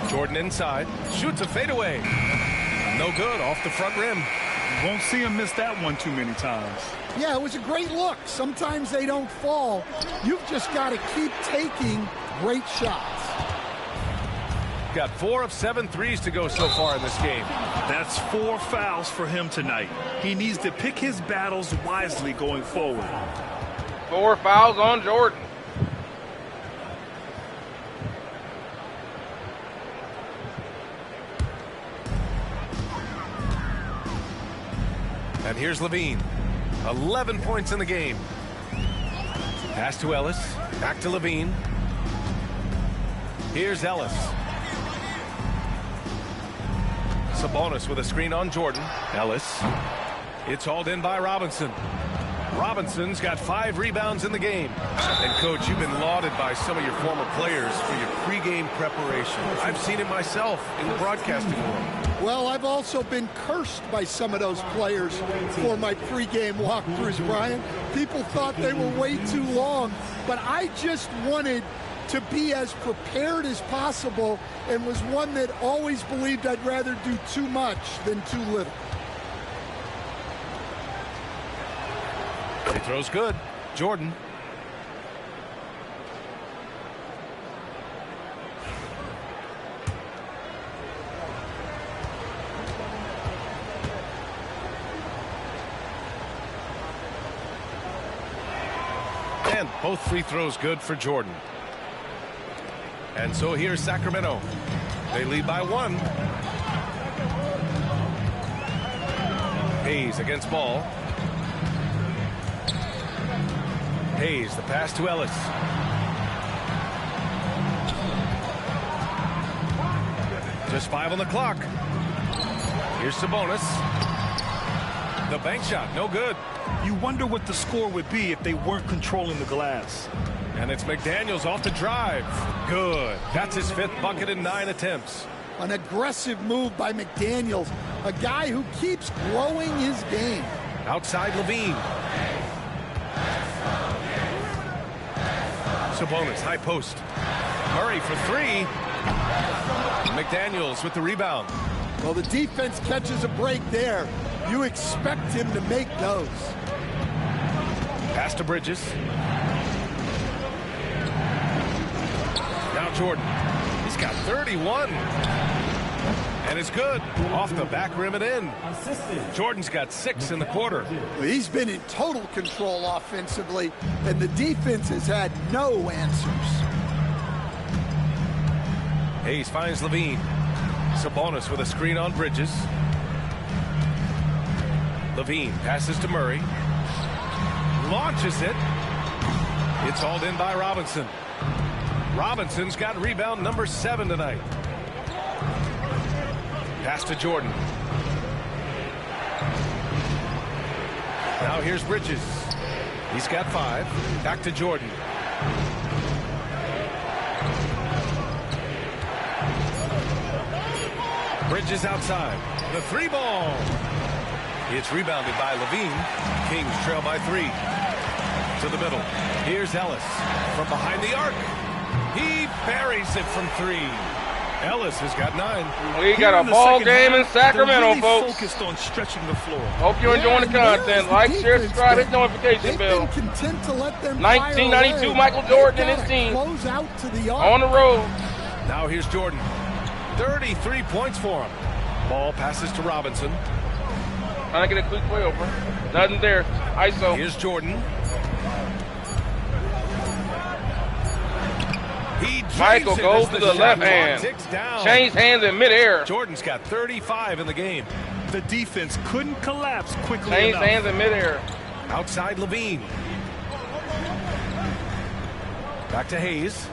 Jordan inside. Shoots a fadeaway. No good, off the front rim. You won't see him miss that one too many times. Yeah, it was a great look. Sometimes they don't fall. You've just got to keep taking great shots. Got 4 of 7 threes to go so far in this game. That's 4 fouls for him tonight. He needs to pick his battles wisely going forward. 4 fouls on Jordan. And here's Levine. 11 points in the game. Pass to Ellis. Back to Levine. Here's Ellis. Sabonis with a screen on Jordan. Ellis. It's hauled in by Robinson. Robinson's got 5 rebounds in the game. And, Coach, you've been lauded by some of your former players for your pregame preparation. I've seen it myself in the broadcasting world. Well, I've also been cursed by some of those players for my pregame walkthroughs, Brian. People thought they were way too long, but I just wanted to be as prepared as possible and was one that always believed I'd rather do too much than too little. He throws good. Jordan. And both free throws good for Jordan. And so here's Sacramento. They lead by 1. Hayes against Ball. Hayes, the pass to Ellis. Just 5 on the clock. Here's Sabonis. The bank shot, no good. You wonder what the score would be if they weren't controlling the glass. And it's McDaniels off the drive. Good. That's his 5th bucket in 9 attempts. An aggressive move by McDaniels, a guy who keeps growing his game. Outside Levine. Sabonis, high post. Murray for 3. McDaniels with the rebound. Well, the defense catches a break there. You expect him to make those. Pass to Bridges. Now Jordan. He's got 31. And it's good. Off the back rim and in. Jordan's got 6 in the quarter. He's been in total control offensively, and the defense has had no answers. Hayes finds Levine. Sabonis with a screen on Bridges. Levine passes to Murray. Launches it. It's hauled in by Robinson. Robinson's got rebound number 7 tonight. Pass to Jordan. Now here's Bridges. He's got 5. Back to Jordan. Bridges outside. The 3 ball. It's rebounded by Levine. Kings trail by 3. To the middle. Here's Ellis from behind the arc. He buries it from 3. Ellis has got 9. We got a ball game in Sacramento, really folks. Focused on stretching the floor. Hope you're enjoying the content. Like, share, subscribe, hit the notification They've bell. been content to let them 1992 Michael Jordan and his team close out to the arc. on the road. Now here's Jordan. 33 points for him. Ball passes to Robinson. Trying to get a quick play over. Nothing there. ISO. Here's Jordan. He Michael goes to the left hand. Changed hands in midair. Jordan's got 35 in the game. The defense couldn't collapse quickly Changed enough. hands in midair. Outside Levine. Back to Hayes.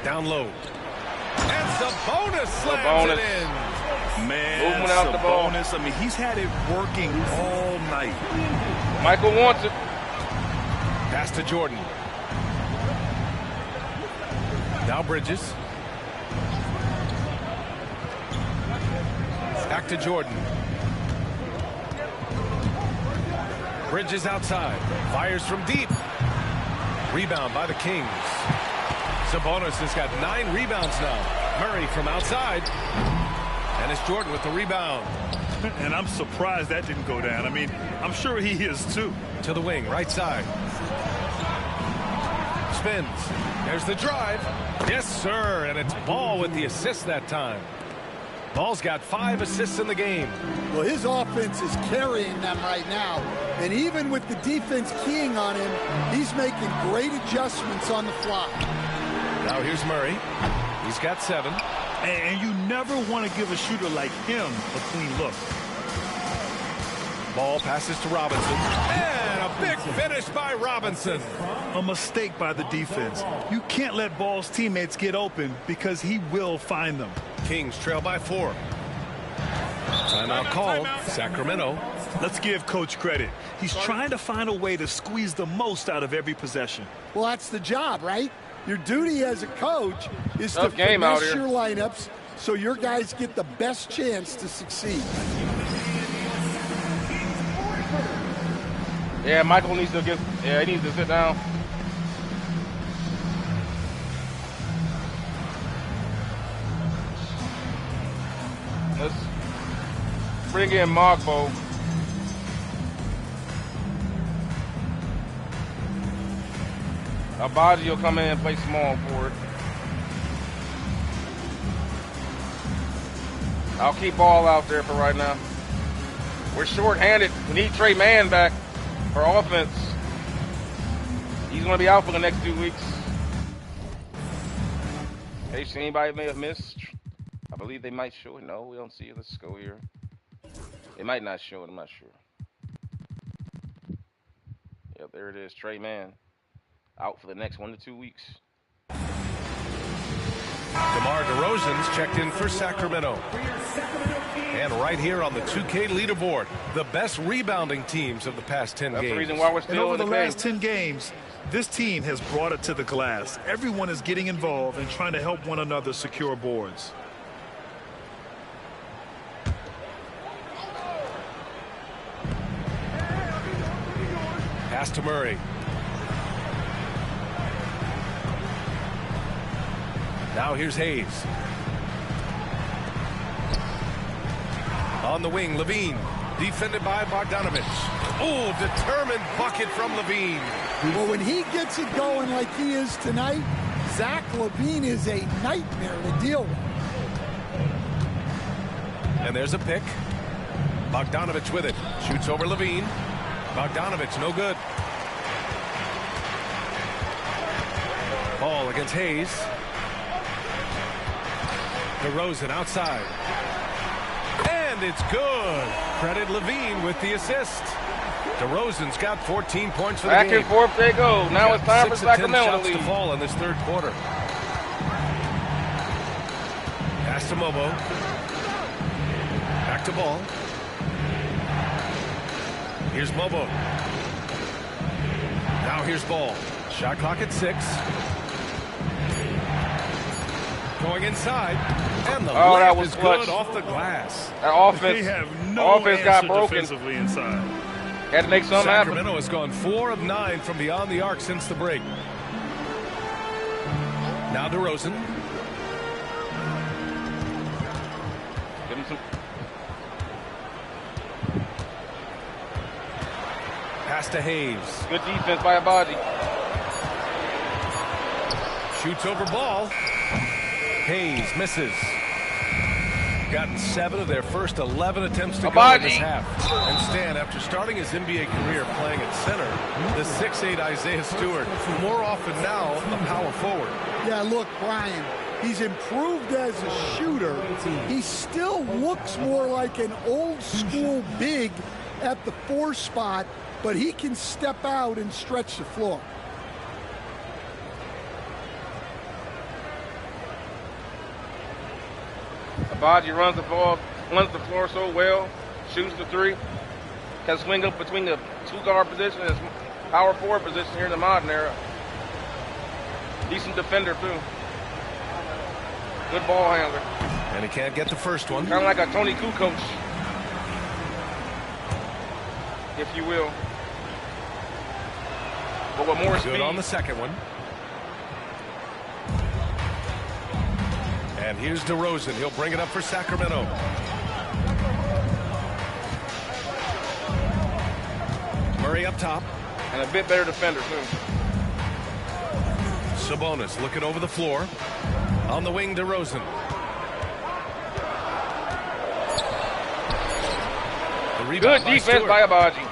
Down low. And Sabonis slams it in. Man, movement out the ball. Sabonis, I mean, he's had it working all night. Michael wants it. Pass to Jordan. Now Bridges. Back to Jordan. Bridges outside. Fires from deep. Rebound by the Kings. Sabonis has got 9 rebounds now. Murray from outside. And it's Jordan with the rebound. And I'm surprised that didn't go down. I mean, I'm sure he is too. To the wing, right side. Spins. There's the drive. Yes, sir. And it's Ball with the assist that time. Ball's got 5 assists in the game. Well, his offense is carrying them right now. And even with the defense keying on him, he's making great adjustments on the fly. Now here's Murray. He's got 7. And you never want to give a shooter like him a clean look. Ball passes to Robinson. And a big finish by Robinson. A mistake by the defense. You can't let Ball's teammates get open because he will find them. Kings trail by 4. Timeout called. Sacramento. Let's give Coach credit. He's trying to find a way to squeeze the most out of every possession. Well, that's the job, right? Your duty as a coach is to game out finesse here. your lineups so your guys get the best chance to succeed. Yeah, Michael needs to he needs to sit down. Let's bring in Mogbo. Abadi will come in and play small forward. I'll keep Ball out there for right now. We're short-handed. We need Trey Mann back for offense. He's going to be out for the next 2 weeks. Hey, anybody may have missed? I believe they might show it. No, we don't see it. Let's go here. It might not show it. I'm not sure. Yep, there it is. Trey Mann. Out for the next 1 to 2 weeks. DeMar DeRozan's checked in for Sacramento. And right here on the 2K leaderboard, the best rebounding teams of the past 10 That's games. the reason why we're And still over in the the last game. 10 games, this team has brought it to the glass. Everyone is getting involved and trying to help one another secure boards. Pass to Murray. Now here's Hayes. On the wing, Levine. Defended by Bogdanovich. Oh, determined bucket from Levine. Well, when he gets it going like he is tonight, Zach LaVine is a nightmare to deal with. And there's a pick. Bogdanovich with it. Shoots over Levine. Bogdanovich, no good. Ball against Hayes. DeRozan outside. And it's good. Credit Levine with the assist. DeRozan's got 14 points for the game. Back and forth they go. Now it's time for 6 of 10 Sacramento to shots to lead. fall in this third quarter. Pass to Mobo. Back to Ball. Here's Mobo. Now here's Ball. Shot clock at 6. Going inside. And the that layup was is clutch. good off the glass. That offense, They have no offense got answer broken. defensively inside. Had to make something happen. Sacramento has gone 4 of 9 from beyond the arc since the break. Now DeRozan. Give him some. Pass to Hayes. Good defense by Abadi. Shoots over Ball. Hayes misses. gotten 7 of their first 11 attempts to go in this half. And Stan, after starting his NBA career playing at center, the 6'8" Isaiah Stewart, more often now a power forward. Yeah, look, Brian, he's improved as a shooter. He still looks more like an old-school big at the 4 spot, but he can step out and stretch the floor. Abaji runs the ball, runs the floor so well, shoots the 3, can swing up between the 2-guard position and power forward position here in the modern era. Decent defender too. Good ball handler. And he can't get the first one. Kind of like a Tony Kukoc, if you will. But with more speed. Good on the second one. And here's DeRozan. He'll bring it up for Sacramento. Murray up top. And a bit better defender, too. Sabonis looking over the floor. On the wing, DeRozan. Good defense by Abaji.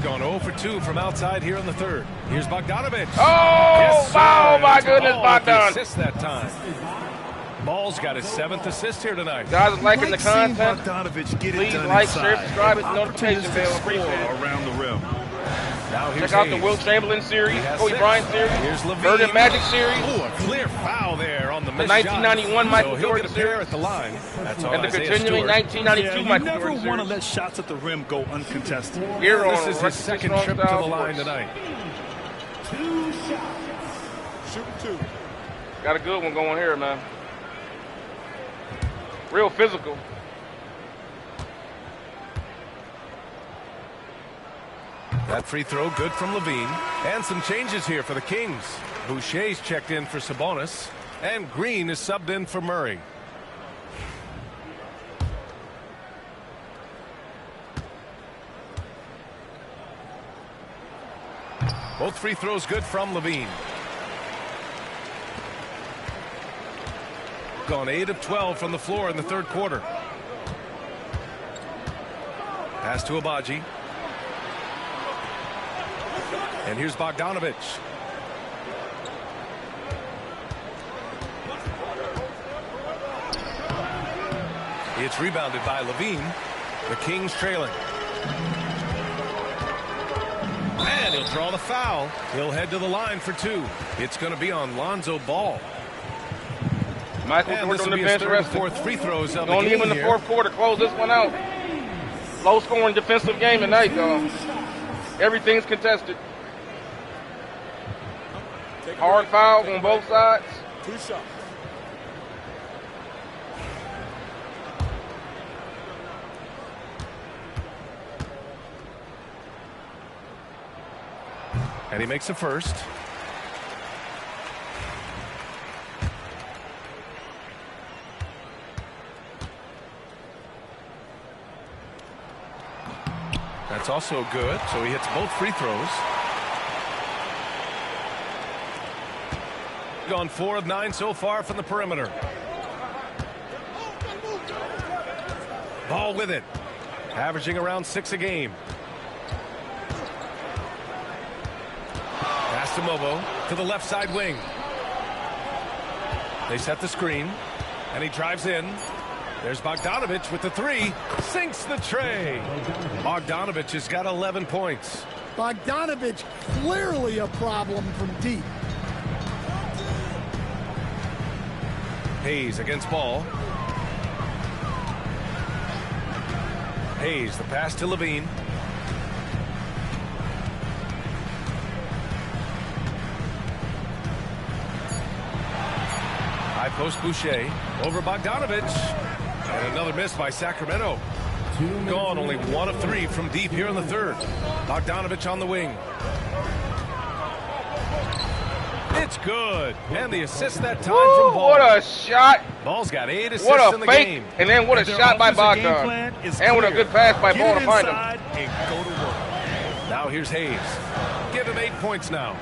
Gone 0 for 2 from outside here in the third. Here's Bogdanović. Oh, yes, oh my goodness, Bogdan. Assist that time. Ball's got his 7th assist here tonight. Guys are liking the content. Bogdanović get it Please done like, inside. share, subscribe, and notification bell. Appreciate it. Around the rim. Now here's Check out the Hayes. Wilt Chamberlain series, Kobe Bryant series, Here's Levine. Bird and Magic series, Oh, a clear foul there on the the missed shot. 1991 Michael So he'll Jordan get a pair series, at the line. That's all and the Isaiah continuing Stewart. 1992 You Michael never Jordan want to series. let shots at the rim go uncontested. Here on This is his Record second Strong trip to Style the line Sports. tonight. 2 shots. Shooting 2. Got a good one going here, man. Real physical. That free throw good from Levine. And some changes here for the Kings. Boucher's checked in for Sabonis. And Green is subbed in for Murray. Both free throws good from Levine. Gone 8 of 12 from the floor in the third quarter. Pass to Abaji. And here's Bogdanović. It's rebounded by Levine. The Kings trailing. And he'll draw the foul. He'll head to the line for 2. It's going to be on Lonzo Ball. Michael And Jordan this on will the be his bench third and resting. fourth free throws of the Don't game even in the here. fourth quarter close this one out. Low scoring defensive game tonight, though. Everything's contested. Hard fouls on both sides. 2 shots. And he makes the first. That's also good. So he hits both free throws. Gone 4 of 9 so far from the perimeter. Ball with it. Averaging around 6 a game. Pass to Mobo to the left side wing. They set the screen. And he drives in. There's Bogdanović with the 3. Sinks the tray. Bogdanović has got 11 points. Bogdanović clearly a problem from deep. Hayes against Ball. Hayes, the pass to Levine. High post Boucher. Over Bogdanović. And another miss by Sacramento. Gone only 1 of 3 from deep here in the third. Bogdanović on the wing. It's good. And the assist that time from Ball. What a shot. Ball's got 8 assists What in a the fake. game. And then what a shot by Bogdan. And what a good pass by Ball to find him. And go to work. Now here's Hayes. Give him 8 points now.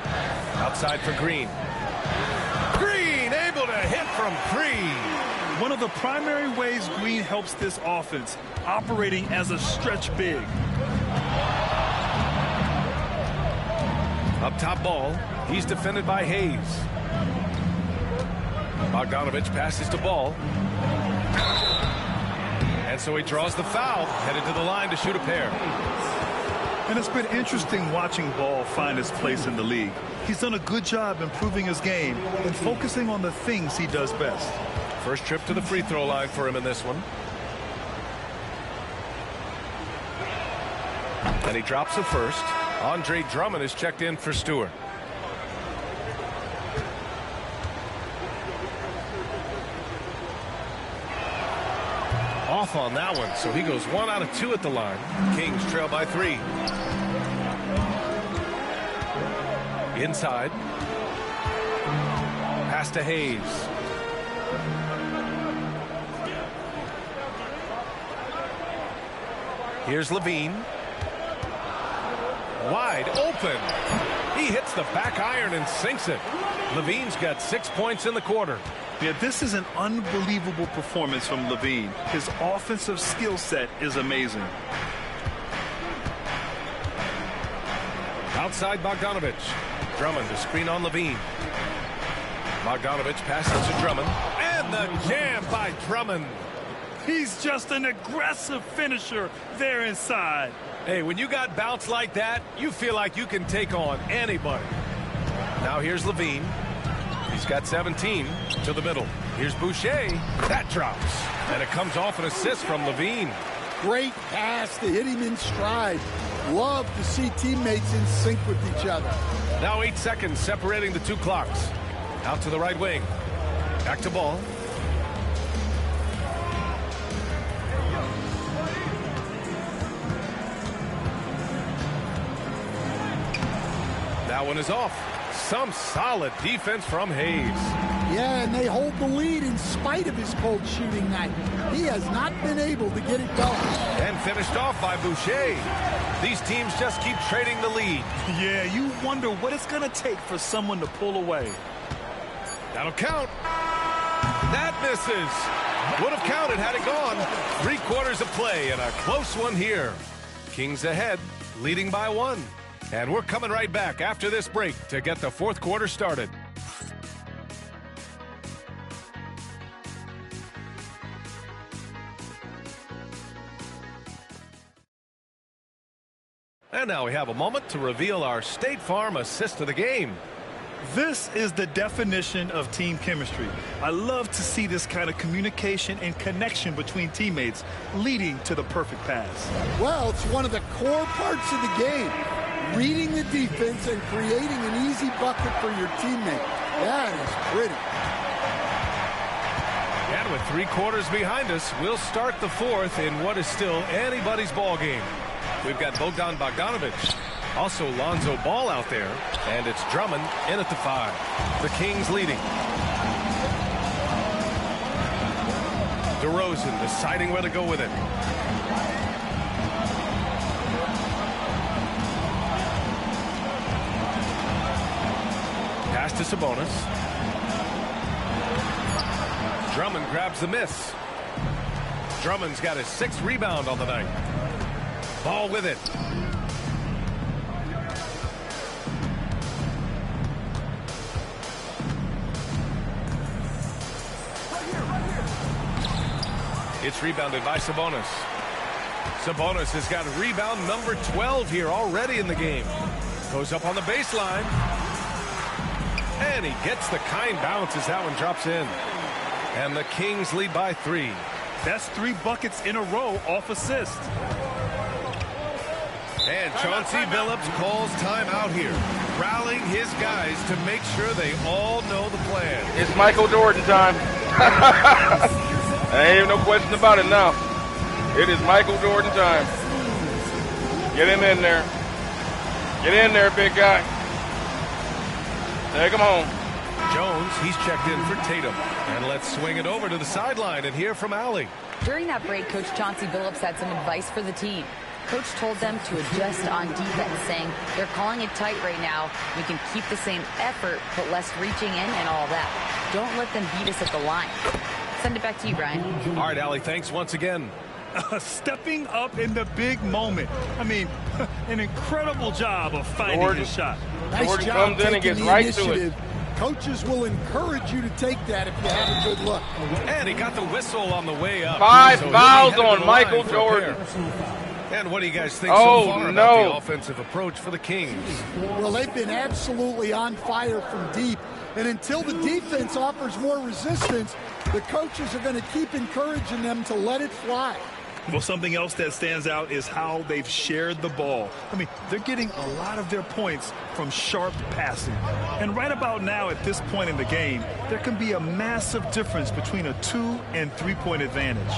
Outside for Green. Green able to hit from 3. One of the primary ways Green helps this offense, operating as a stretch big. Up top ball. He's defended by Hayes. Bogdanovich passes to Ball. And so he draws the foul, headed to the line to shoot a pair. And it's been interesting watching Ball find his place in the league. He's done a good job improving his game and focusing on the things he does best. First trip to the free throw line for him in this one. And he drops the first. Andre Drummond is checked in for Stewart. Off on that one, so he goes 1 out of 2 at the line. Kings trail by 3. Inside. Pass to Hayes. Here's Levine. Wide open. He hits the back iron and sinks it. Levine's got 6 points in the quarter. Yeah, this is an unbelievable performance from Levine. His offensive skill set is amazing. Outside Bogdanovich. Drummond to screen on Levine. Bogdanovich passes to Drummond. And the jam by Drummond. He's just an aggressive finisher there inside. Hey, when you got bounce like that, you feel like you can take on anybody. Now here's Levine. He's got 17 to the middle. Here's Boucher. That drops. And it comes off an assist from Levine. Great pass to hit him in stride. Love to see teammates in sync with each other. Now 8 seconds separating the 2 clocks. Out to the right wing. Back to Ball. That one is off. Some solid defense from Hayes. Yeah, and they hold the lead in spite of his cold shooting night. He has not been able to get it going. And finished off by Boucher. These teams just keep trading the lead. Yeah, you wonder what it's going to take for someone to pull away. That'll count. That misses. Would have counted had it gone. 3/4 of play and a close one here. Kings ahead, leading by 1. And we're coming right back after this break to get the 4th quarter started. And now we have a moment to reveal our State Farm assist of the game. This is the definition of team chemistry. I love to see this kind of communication and connection between teammates leading to the perfect pass. Well, it's one of the core parts of the game. Reading the defense and creating an easy bucket for your teammate. That is pretty. And with 3/4 behind us, we'll start the 4th in what is still anybody's ball game. We've got Bogdanovich. Also Lonzo Ball out there. And it's Drummond in at the 5. The Kings leading. DeRozan deciding where to go with it. Pass to Sabonis. Drummond grabs the miss. Drummond's got his 6th rebound on the night. Ball with it. It's rebounded by Sabonis. Sabonis has got rebound number 12 here already in the game. Goes up on the baseline. And he gets the kind bounce as that one drops in. And the Kings lead by 3. That's 3 buckets in a row off assist. And Chauncey Billups calls time out here, rallying his guys to make sure they all know the plan. It's Michael Jordan time. There ain't no question about it now. It is Michael Jordan time. Get him in there. Get in there, big guy. Take him home. Jones, he's checked in for Tatum. And let's swing it over to the sideline and hear from Allie. During that break, Coach Chauncey Billups had some advice for the team. Coach told them to adjust on defense, saying they're calling it tight right now. We can keep the same effort, but less reaching in and all that. Don't let them beat us at the line. Send it back to you, Brian. All right, Allie, thanks once again. Stepping up in the big moment. I mean, an incredible job of finding his shot. Nice Jordan job comes in and taking gets the right initiative. to it. Coaches will encourage you to take that if you have a good look. And he got the whistle on the way up. 5 So fouls he'll be headed to on the Michael line for a Jordan. pair. And what do you guys think Oh, so far no. about the offensive approach for the Kings? Well, they've been absolutely on fire from deep. And until the defense offers more resistance, the coaches are going to keep encouraging them to let it fly. Well, something else that stands out is how they've shared the ball. I mean, they're getting a lot of their points from sharp passing. And right about now, at this point in the game, there can be a massive difference between a 2- and 3-point advantage.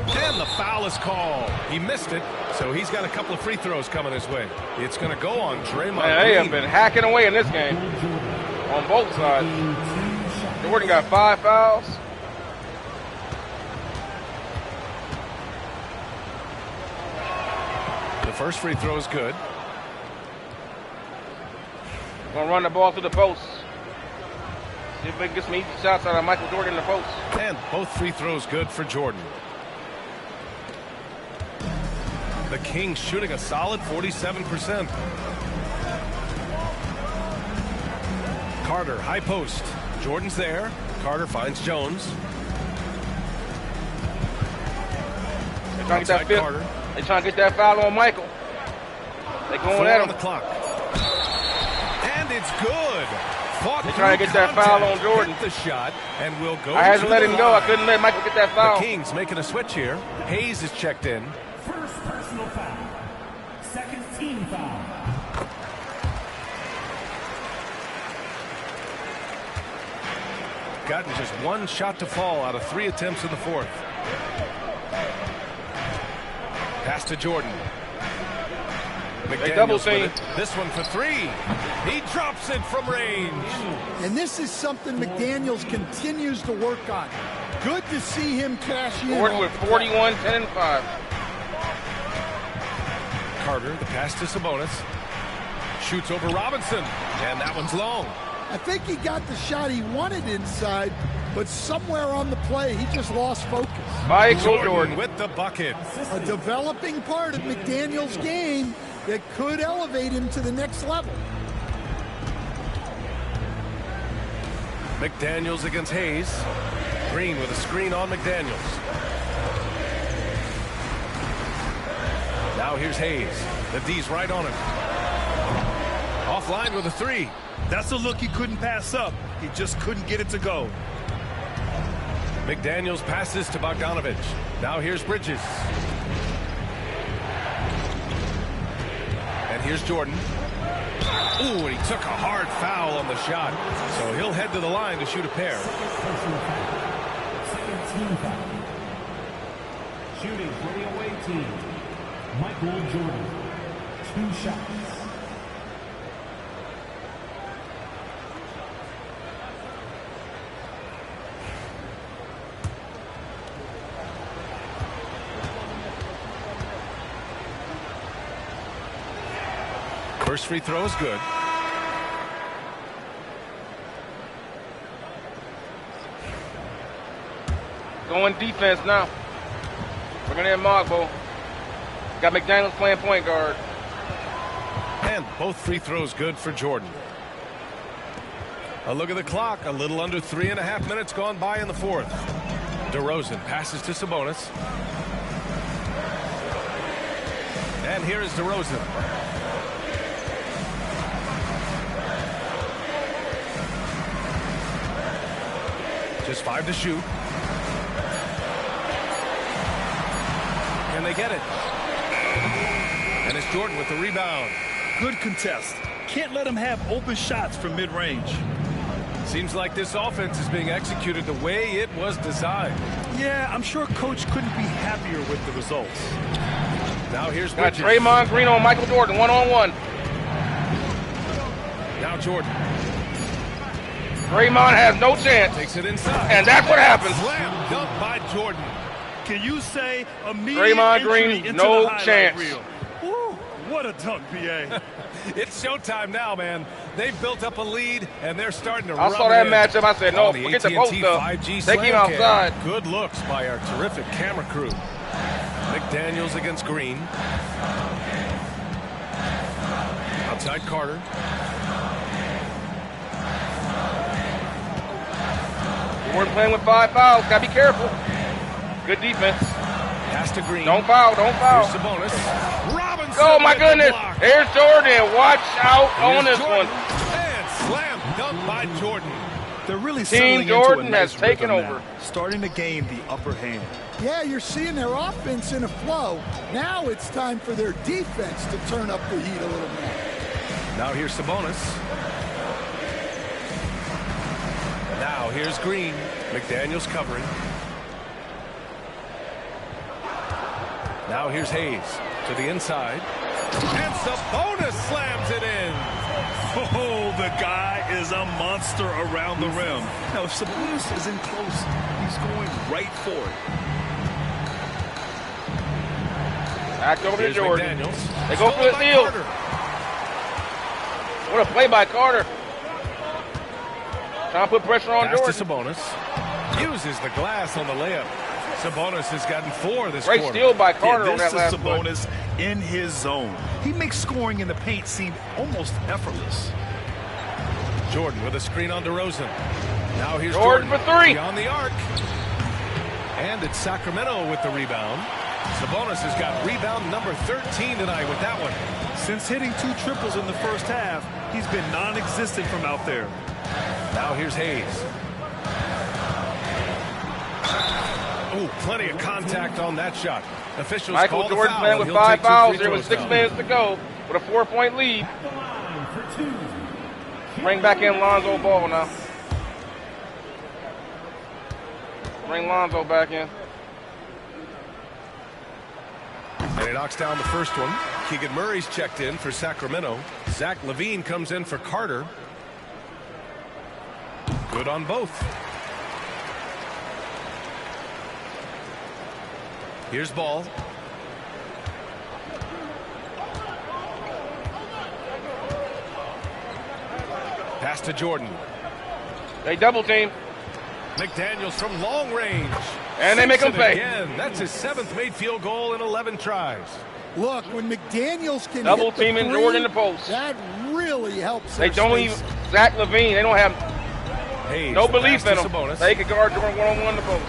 And the foul is called. He missed it, so he's got a couple of free throws coming his way. It's going to go on Draymond Man, they have Green. been hacking away in this game on both sides. Jordan got 5 fouls. The first free throw is good. Gonna run the ball to the post. See if we can get some easy shots out of Michael Jordan in the post. And both free throws good for Jordan. The Kings shooting a solid 47%. Carter, high post. Jordan's there. Carter finds Jones. They're trying to get that Outside fifth. Carter. They're trying to get that foul on Michael. They're going 4 at on him. the clock. And it's good. Fought They're trying to through get that foul contact, on Jordan. hit the shot, and will go. I had to to let the him go. I line. couldn't let Michael get that foul. The Kings making a switch here. Hayes is checked in. First personal foul. Second team foul. Gotten just one shot to fall out of 3 attempts in the fourth. Pass to Jordan. double McDaniels team. with it. This one for 3. He drops it from range. And this is something McDaniels continues to work on. Good to see him cash in. Jordan with 41, 10, and 5. Carter, the pass to Sabonis. Shoots over Robinson, and that one's long. I think he got the shot he wanted inside, but somewhere on the play, he just lost focus. Michael Jordan with the bucket. A developing part of McDaniels' game that could elevate him to the next level. McDaniels against Hayes. Green with a screen on McDaniels. Now here's Hayes. The D's right on him. Offline with a 3. That's a look he couldn't pass up. He just couldn't get it to go. McDaniels passes to Bogdanovich. Now here's Bridges. And here's Jordan. Ooh, and he took a hard foul on the shot. So he'll head to the line to shoot a pair. Second team foul. Shooting for the away team. Michael Jordan. 2 shots. First free throw is good. going defense now. Bringing in Mogbo. Got McDaniels playing point guard. And both free throws good for Jordan. A look at the clock. A little under 3.5 minutes gone by in the fourth. DeRozan passes to Sabonis. And here is DeRozan. Just 5 to shoot. Can they get it? And it's Jordan with the rebound. Good contest. Can't let him have open shots from mid-range. Seems like this offense is being executed the way it was designed. Yeah, I'm sure Coach couldn't be happier with the results. Now here's Got Bridges. Draymond Green on Michael Jordan, one-on-one. Now Jordan. Draymond has no chance. Takes it inside. And that's what happens. Slam dunk by Jordan. Can you say immediate Draymond entry Green, into no the highlight chance. reel? Woo, what a dunk, BA. It's showtime now, man. They've built up a lead, and they're starting to I rub saw it that in. matchup. I said, no, On the forget the AT&T post up. 5G Take him slam cam. outside. Good looks by our terrific camera crew. McDaniels against Green. Outside Carter. Jordan playing with 5 fouls. Got to be careful. Good defense. Pass to Green. Don't foul. Don't foul. Here's Sabonis. Robinson. Oh, my with the goodness. block. Here's Jordan. Watch out on Here's this Jordan. one. And slam dunk by Jordan. They're really Team settling Jordan into a nice has taken rhythm over. now, starting to gain the upper hand. Yeah, you're seeing their offense in a flow. Now it's time for their defense to turn up the heat a little more. Now here's Sabonis. Now here's Green. McDaniels covering. Now here's Hayes to the inside. And Sabonis slams it in. Oh, the guy is a monster around the rim. Now, if Sabonis is in close, he's going right for it. Back over to Here's Jordan. McDaniels. They go for the Stolen by steal. Carter. What a play by Carter. Trying to put pressure on Pass Jordan. to Sabonis. Uses the glass on the layup. Sabonis has gotten 4 this Great quarter. steal by Carter on This that is last play. Sabonis in his zone. He makes scoring in the paint seem almost effortless. Jordan with a screen on DeRozan. Now here's Jordan for 3. Beyond the arc. And it's Sacramento with the rebound. Sabonis has got rebound number 13 tonight with that one. Since hitting 2 triples in the first half, he's been non-existent from out there. Now here's Hayes. Oh, plenty of contact on that shot. Officials Michael call the Jordan's foul. playing with He'll 5 take 2 fouls free there with throws 6 now. minutes to go with a 4-point lead. Bring back in Lonzo Ball now. Bring Lonzo back in. And he knocks down the first one. Keegan Murray's checked in for Sacramento. Zach LaVine comes in for Carter. Good on both. Here's Ball. Pass to Jordan. They double team. McDaniels from long range. And they make him Sinks it pay. again. That's his 7th made field goal in 11 tries. Look, when McDaniels can Double hit the teaming three, Jordan in the post. that really helps. They their don't even, space. Zach LaVine, they don't have Hayes, no the belief pass in to him. Sabonis. They could guard Jordan one-on-one in the post.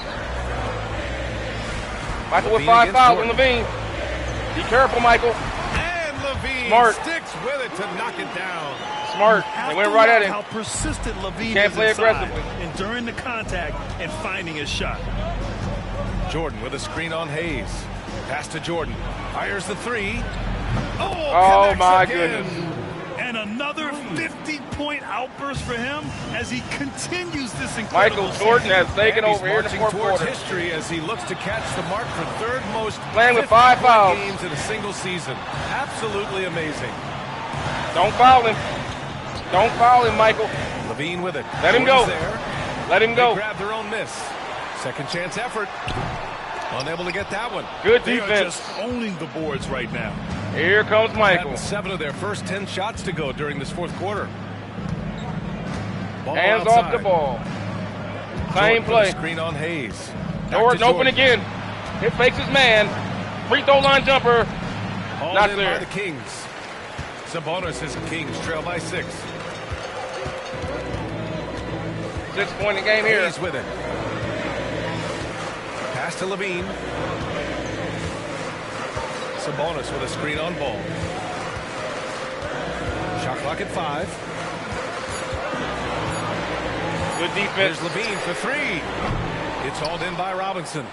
Michael with LaVine 5 against fouls on Jordan. LaVine. Be careful, Michael. And LaVine Smart. sticks with it to knock it down. Smart. They went right at him. How persistent LaVine Can't is play inside, aggressively. enduring the contact and finding his shot. Jordan with a screen on Hayes. Pass to Jordan. Fires the 3. Oh, connects my again. goodness. And another 50-point outburst for him as he continues this incredible Michael Jordan has taken And he's over here in the marching fourth towards quarter. history as he looks to catch the mark for 3rd most Playing with 5 50-point fouls. games in a single season. Absolutely amazing. Don't foul him. Don't foul him, Michael. LaVine with it. Let him Jordan's go. There. Let him They go. grab their own miss. Second chance effort. Unable to get that one. Good They are defense. just owning the boards right now. Here comes Michael. Having 7 of their first 10 shots to go during this 4th quarter. Ball Hands outside. off the ball. Jordan Same with a play. Screen on Hayes. Back Jordan to open again. It fakes his man. Free throw line jumper. Hauled Not in there. by the Kings. Sabonis is Kings trail by 6. 6-point game here. Hayes with it. Pass to LaVine. Sabonis with a screen on Ball. Shot clock at 5. Good defense. Here's LaVine for 3. It's hauled in by Robinson.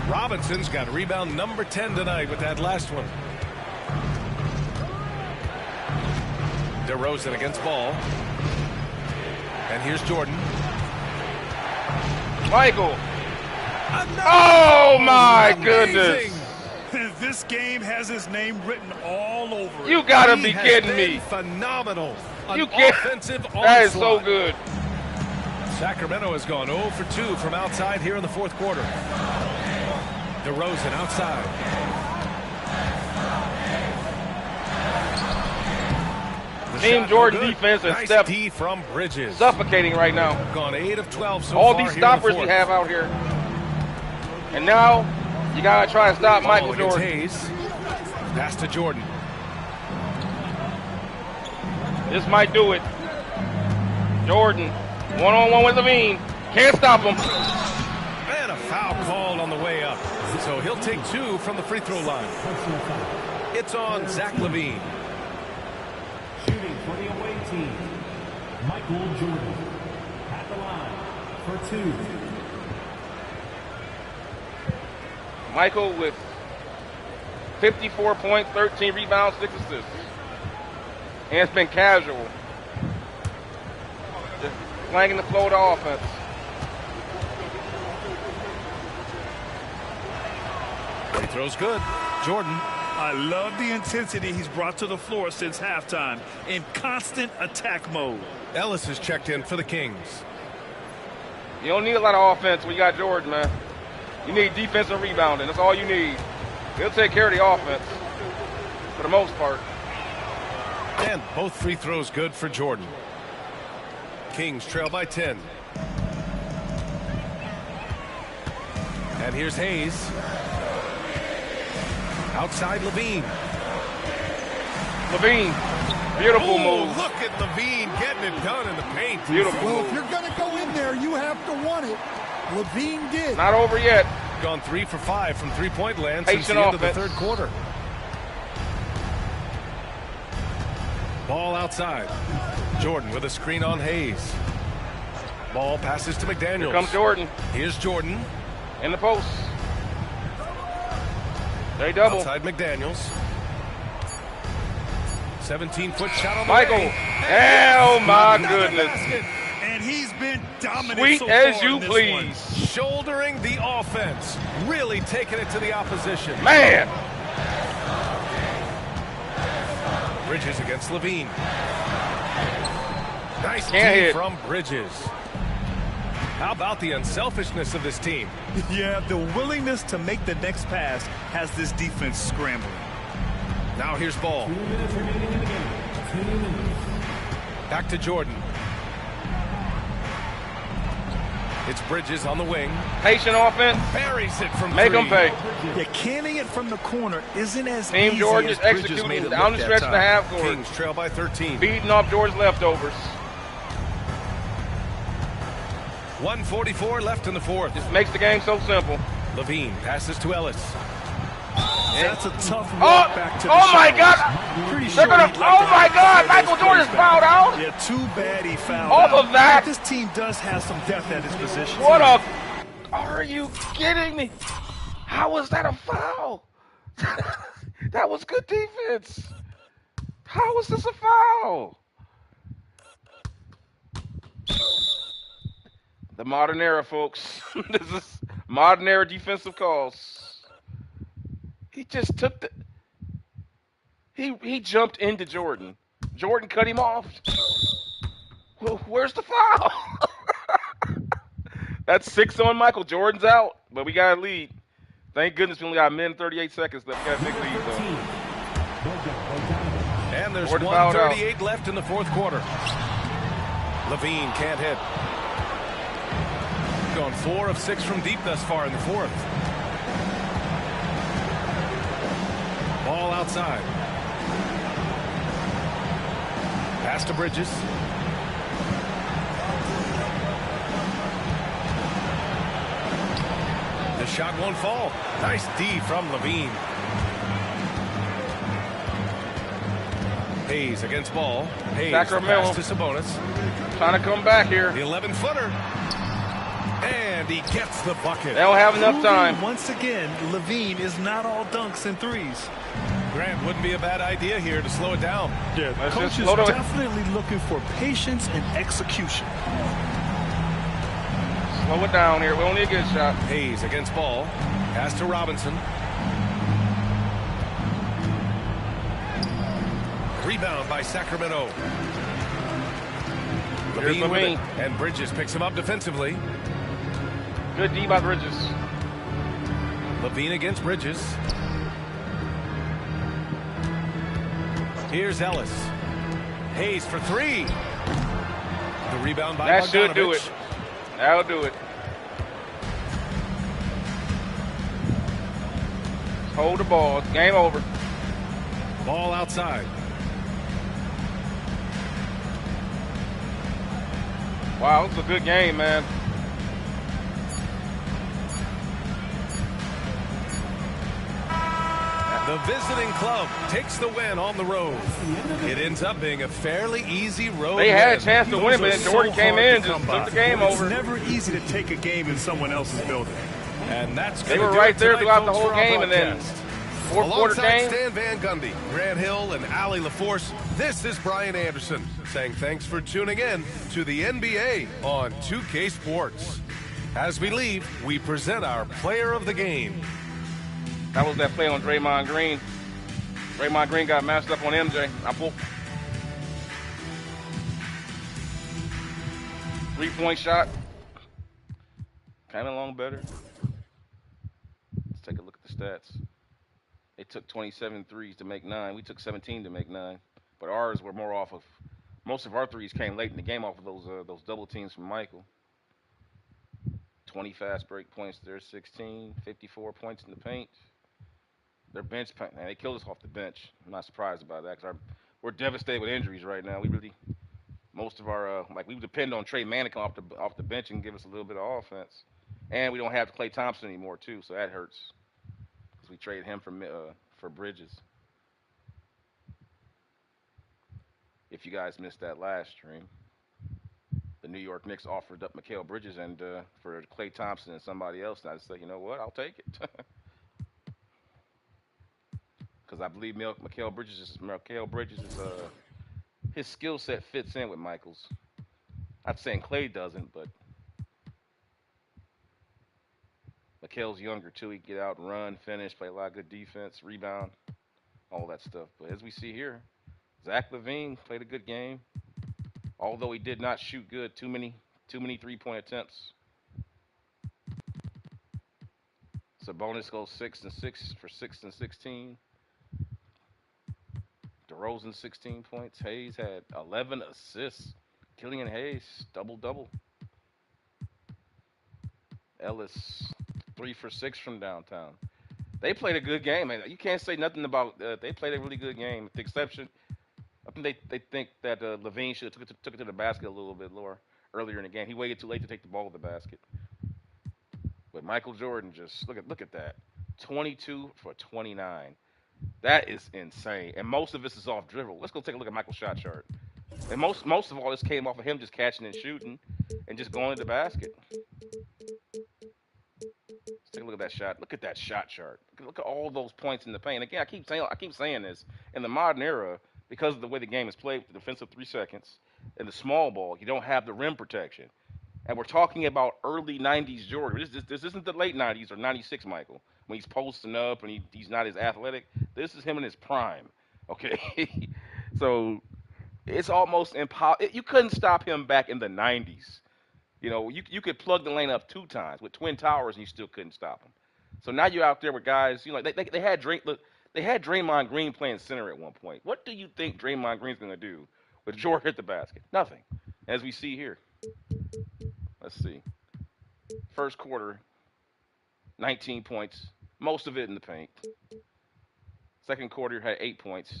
Robinson's got rebound number 10 tonight with that last one. DeRozan against Ball. And here's Jordan. Michael. Oh, my Amazing. goodness. This game has his name written all over it. You got to He be has kidding been me. phenomenal. An You can't. offensive That is so onslaught. good. Sacramento has gone 0 for 2 from outside here in the 4th quarter. DeRozan outside. Team Jordan defense and nice Steph D from Bridges. Suffocating right now. Gone 8 of 12 so All far these here in the stoppers we fourth. have out here. And now you got to try to stop Ball Michael against Jordan. Hayes. Pass to Jordan. This might do it. Jordan, one-on-one with Levine. Can't stop him. And a foul called on the way up. So he'll take 2 from the free throw line. It's on Zach Levine. Shooting for the away team, Michael Jordan. At the line for 2. Michael with 54 points, 13 rebounds, 6 assists. And it's been casual. Just flanking the flow of the offense. He throws good. Jordan. I love the intensity he's brought to the floor since halftime in constant attack mode. Ellis is checked in for the Kings. You don't need a lot of offense when you got Jordan, man. You need defense and rebounding. That's all you need. He'll take care of the offense for the most part. And both free throws good for Jordan. Kings trail by 10. And here's Hayes. Outside Levine. Levine, beautiful move. Look at Levine getting it done in the paint. Beautiful Well, move. if you're going to go in there, you have to want it. Levine did. Not over yet. Gone 3 for 5 from three-point land since Patient the end of the offense. third quarter. Ball outside. Jordan with a screen on Hayes. Ball passes to McDaniels. Here comes Jordan Here's Jordan. in the post. They double. Outside McDaniels. 17-foot shot on the Michael. way. Oh, my Another goodness. basket. And he's been dominant Sweet so as far you in this please. one. Shouldering the offense. Really taking it to the opposition. Man. Bridges against Levine. Nice Can't D hit. from Bridges. How about the unselfishness of this team? Yeah, the willingness to make the next pass has this defense scrambling. Now here's Ball. 2 minutes remaining in the game. 2 minutes. Back to Jordan. It's Bridges on the wing. Patient offense. Buries it from Make 3. them pay. Yeah, canning it from the corner isn't as Team easy Jordan as is Bridges executing made it down look the that stretch of the time. half court. Kings trail by 13. Beating off Jordan's leftovers. 1:44 left in the fourth. Just makes the game so simple. Levine passes to Ellis. That's a tough Oh, walk back to the oh my showers. God. Pretty They're sure gonna, he'd like oh to my have God. those Michael Jordan's plays back. fouled out. Yeah, too bad he fouled Off out. of that. This team does have some depth at his position. What a, are you kidding me? How was that a foul? That was good defense. How was this a foul? The modern era, folks. This is modern era defensive calls. He just took the, he jumped into Jordan. Jordan cut him off. Well, where's the foul? That's 6 on Michael. Jordan's out, but we got a lead. Thank goodness we only got a minute and 38 seconds left. We got a big lead, though. And there's Jordan fouled out. 1:38 left in the fourth quarter. Levine can't hit. Gone 4 of 6 from deep thus far in the fourth. Ball outside. Pass to Bridges. The shot won't fall. Nice D from Levine. Hayes against Ball. Hayes Sacramento. pass to Sabonis. Trying to come back here. The 11-footer. And he gets the bucket. They don't have enough time. Proving once again, Levine is not all dunks and threes. Grant, wouldn't be a bad idea here to slow it down. Yeah, Let's coach just is slow down. definitely looking for patience and execution. Slow it down here. We don't need a good shot. Hayes against Ball. Pass to Robinson. Rebound by Sacramento. Here's Levine with Levine. it, and Bridges picks him up defensively. Good D by Bridges. Levine against Bridges. Here's Ellis. Hayes for three. The rebound by That Bogdanovich. should do it. That'll do it. Hold the ball. Game over. Ball outside. Wow, this is a good game, man. The visiting club takes the win on the road. It ends up being a fairly easy road They had win. a chance to win it, but then Jordan came in and just took the game over. It's never easy to take a game in someone else's building. And that's They gonna were do right it there tonight, throughout the folks, whole for our game, and then broadcast. fourth quarter Alongside game. Stan Van Gundy, Grant Hill, and Allie LaForce, this is Brian Anderson saying thanks for tuning in to the NBA on 2K Sports. As we leave, we present our player of the game. That was that play on Draymond Green. Draymond Green got matched up on MJ. Three-point shot. Came along better. Let's take a look at the stats. They took 27 threes to make 9. We took 17 to make 9. But ours were more off of, most of our threes came late in the game off of those double teams from Michael. 20 fast break points there, 16, 54 points in the paint. Their bench, man, they killed us off the bench. I'm not surprised about that because we're devastated with injuries right now. We really, most of our, we depend on Trey Manning off the bench and give us a little bit of offense. And we don't have Klay Thompson anymore too, so that hurts because we traded him for Bridges. If you guys missed that last stream, the New York Knicks offered up Mikhail Bridges and for Klay Thompson and somebody else, and I just said, you know what, I'll take it. Because I believe Mikhail Bridges is his skill set fits in with Michael's. Not saying Klay doesn't, but Mikhail's younger too. He can get out and run, finish, play a lot of good defense, rebound, all that stuff. But as we see here, Zach LaVine played a good game, although he did not shoot good. Too many three-point attempts. Sabonis goes 6 and 6 for 6 and 16. DeRozan 16 points. Hayes had 11 assists. Killian Hayes double-double. Ellis 3 for 6 from downtown. They played a good game, man. You can't say nothing about. They played a really good game. With the exception, I think they think that LaVine should have took it to the basket a little bit earlier in the game. He waited too late to take the ball to the basket. But Michael Jordan just look at that, 22 for 29. That is insane. And most of this is off dribble. Let's go take a look at Michael's shot chart. And most of all this came off of him just catching and shooting and just going to the basket. Let's take a look at that shot. Look at that shot chart. Look at all those points in the paint. Again, I keep saying this. In the modern era, because of the way the game is played with the defensive 3 seconds and the small ball, you don't have the rim protection. And we're talking about early 90s Jordan. This isn't the late 90s or 96 Michael, when he's posting up and he's not as athletic. This is him in his prime, okay? So it's almost impossible. You couldn't stop him back in the 90s. You know, you could plug the lane up 2 times with Twin Towers and you still couldn't stop him. So now you're out there with guys, you know, they had Draymond Green playing center at one point. What do you think Draymond Green's going to do with Jordan at the basket? Nothing, as we see here. Let's see. First quarter, 19 points, most of it in the paint. Second quarter had 8 points,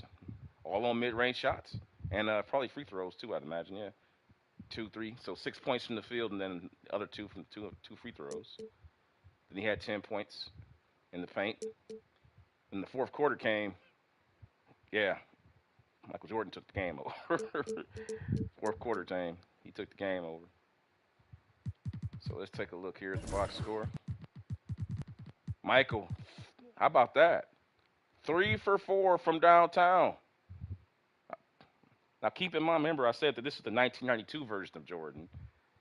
all on mid-range shots, and probably free throws too, I'd imagine. Yeah, 2, 3, so 6 points from the field, and then the other 2 from two free throws. Then he had 10 points in the paint. When the fourth quarter came, yeah, Michael Jordan took the game over. Fourth quarter came, he took the game over. So let's take a look here at the box score. Michael, how about that? 3 for 4 from downtown. Now keep in mind, remember I said that this is the 1992 version of Jordan,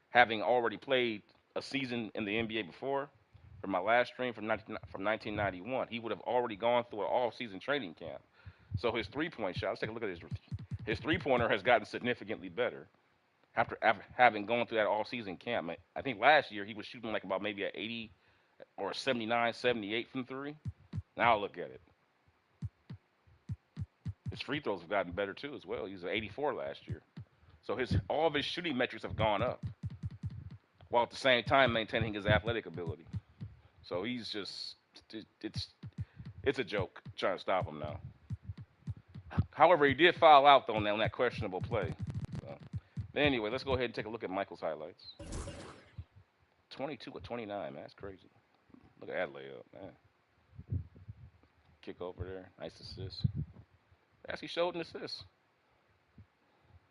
having already played a season in the NBA before. From my last stream from 1991, he would have already gone through an all-season training camp. So his three-point shot, let's take a look at his three-pointer has gotten significantly better. After having gone through that all-season camp, I think last year he was shooting like about maybe an 80 or 79, 78 from 3. Now look at it. His free throws have gotten better too as well. He was at 84 last year. So all of his shooting metrics have gone up, while at the same time maintaining his athletic ability. So he's just it's a joke trying to stop him now. However, he did foul out though on that questionable play. So, anyway, let's go ahead and take a look at Michael's highlights. 22 of 29, man, that's crazy. Look at that layup, man. Kick over there, nice assist. Actually showed an assist.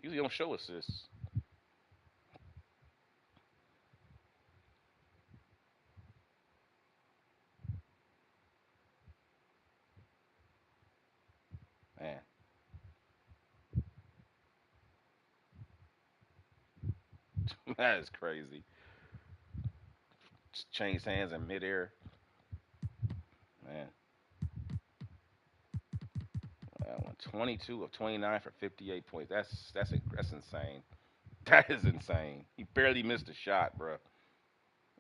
Usually don't show assists. Man. That is crazy. Just changed hands in midair. Man. 22 of 29 for 58 points. That's insane. That is insane. He barely missed a shot, bro.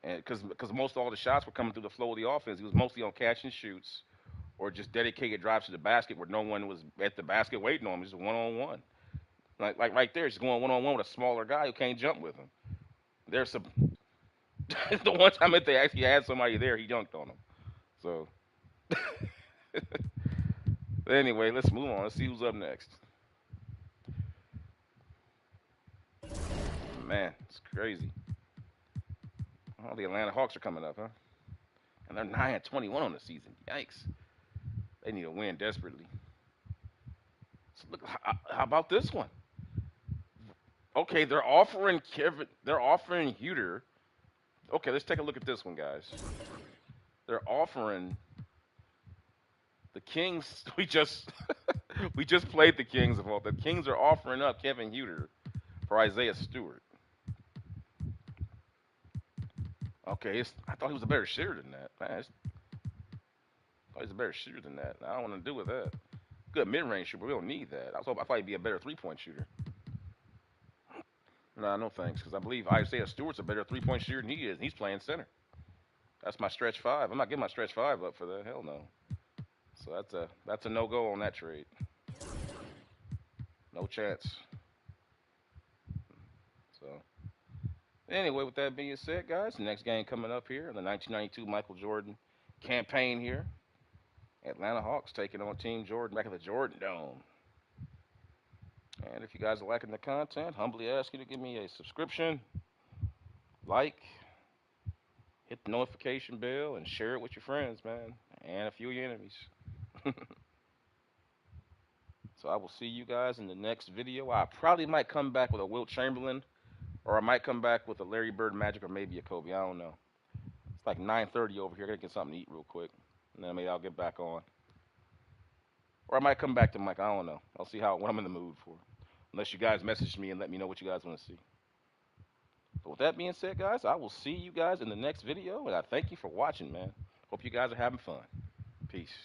And because most all the shots were coming through the flow of the offense, he was mostly on catch and shoots or just dedicated drives to the basket where no one was at the basket waiting on him. Just one-on-one. Like right there, he's going one-on-one with a smaller guy who can't jump with him. There's some. The one time that they actually had somebody there, he dunked on him. So. Anyway, let's move on. Let's see who's up next. Man, it's crazy. Oh, the Atlanta Hawks are coming up, huh? And they're 9-21 on the season. Yikes. They need a win desperately. So look, how about this one? Okay, they're offering Huter. Okay, let's take a look at this one, guys. They're offering the Kings. We just played the Kings of all. The Kings are offering up Kevin Huter for Isaiah Stewart. Okay, I thought he was a better shooter than that. Man, I thought he was a better shooter than that. I don't want to do with that. Good mid-range shooter, but we don't need that. I thought he'd be a better three-point shooter. Nah, no thanks, because I believe Isaiah Stewart's a better three-point shooter than he is, and he's playing center. That's my stretch five. I'm not giving my stretch five up for that. Hell no. So that's a no-go on that trade. No chance. So, anyway, with that being said, guys, the next game coming up here, the 1992 Michael Jordan campaign here. Atlanta Hawks taking on Team Jordan back at the Jordan Dome. And if you guys are liking the content, humbly ask you to give me a subscription, like, hit the notification bell, and share it with your friends, man, and a few of your enemies. So I will see you guys in the next video. I probably might come back with a Wilt Chamberlain, or I might come back with a Larry Bird Magic, or maybe a Kobe. I don't know. It's like 9:30 over here. I gotta get something to eat real quick, and then maybe I'll get back on. Or I might come back to Mike. I don't know. I'll see what I'm in the mood for. Unless you guys message me and let me know what you guys want to see. But with that being said, guys, I will see you guys in the next video, and I thank you for watching, man. Hope you guys are having fun. Peace.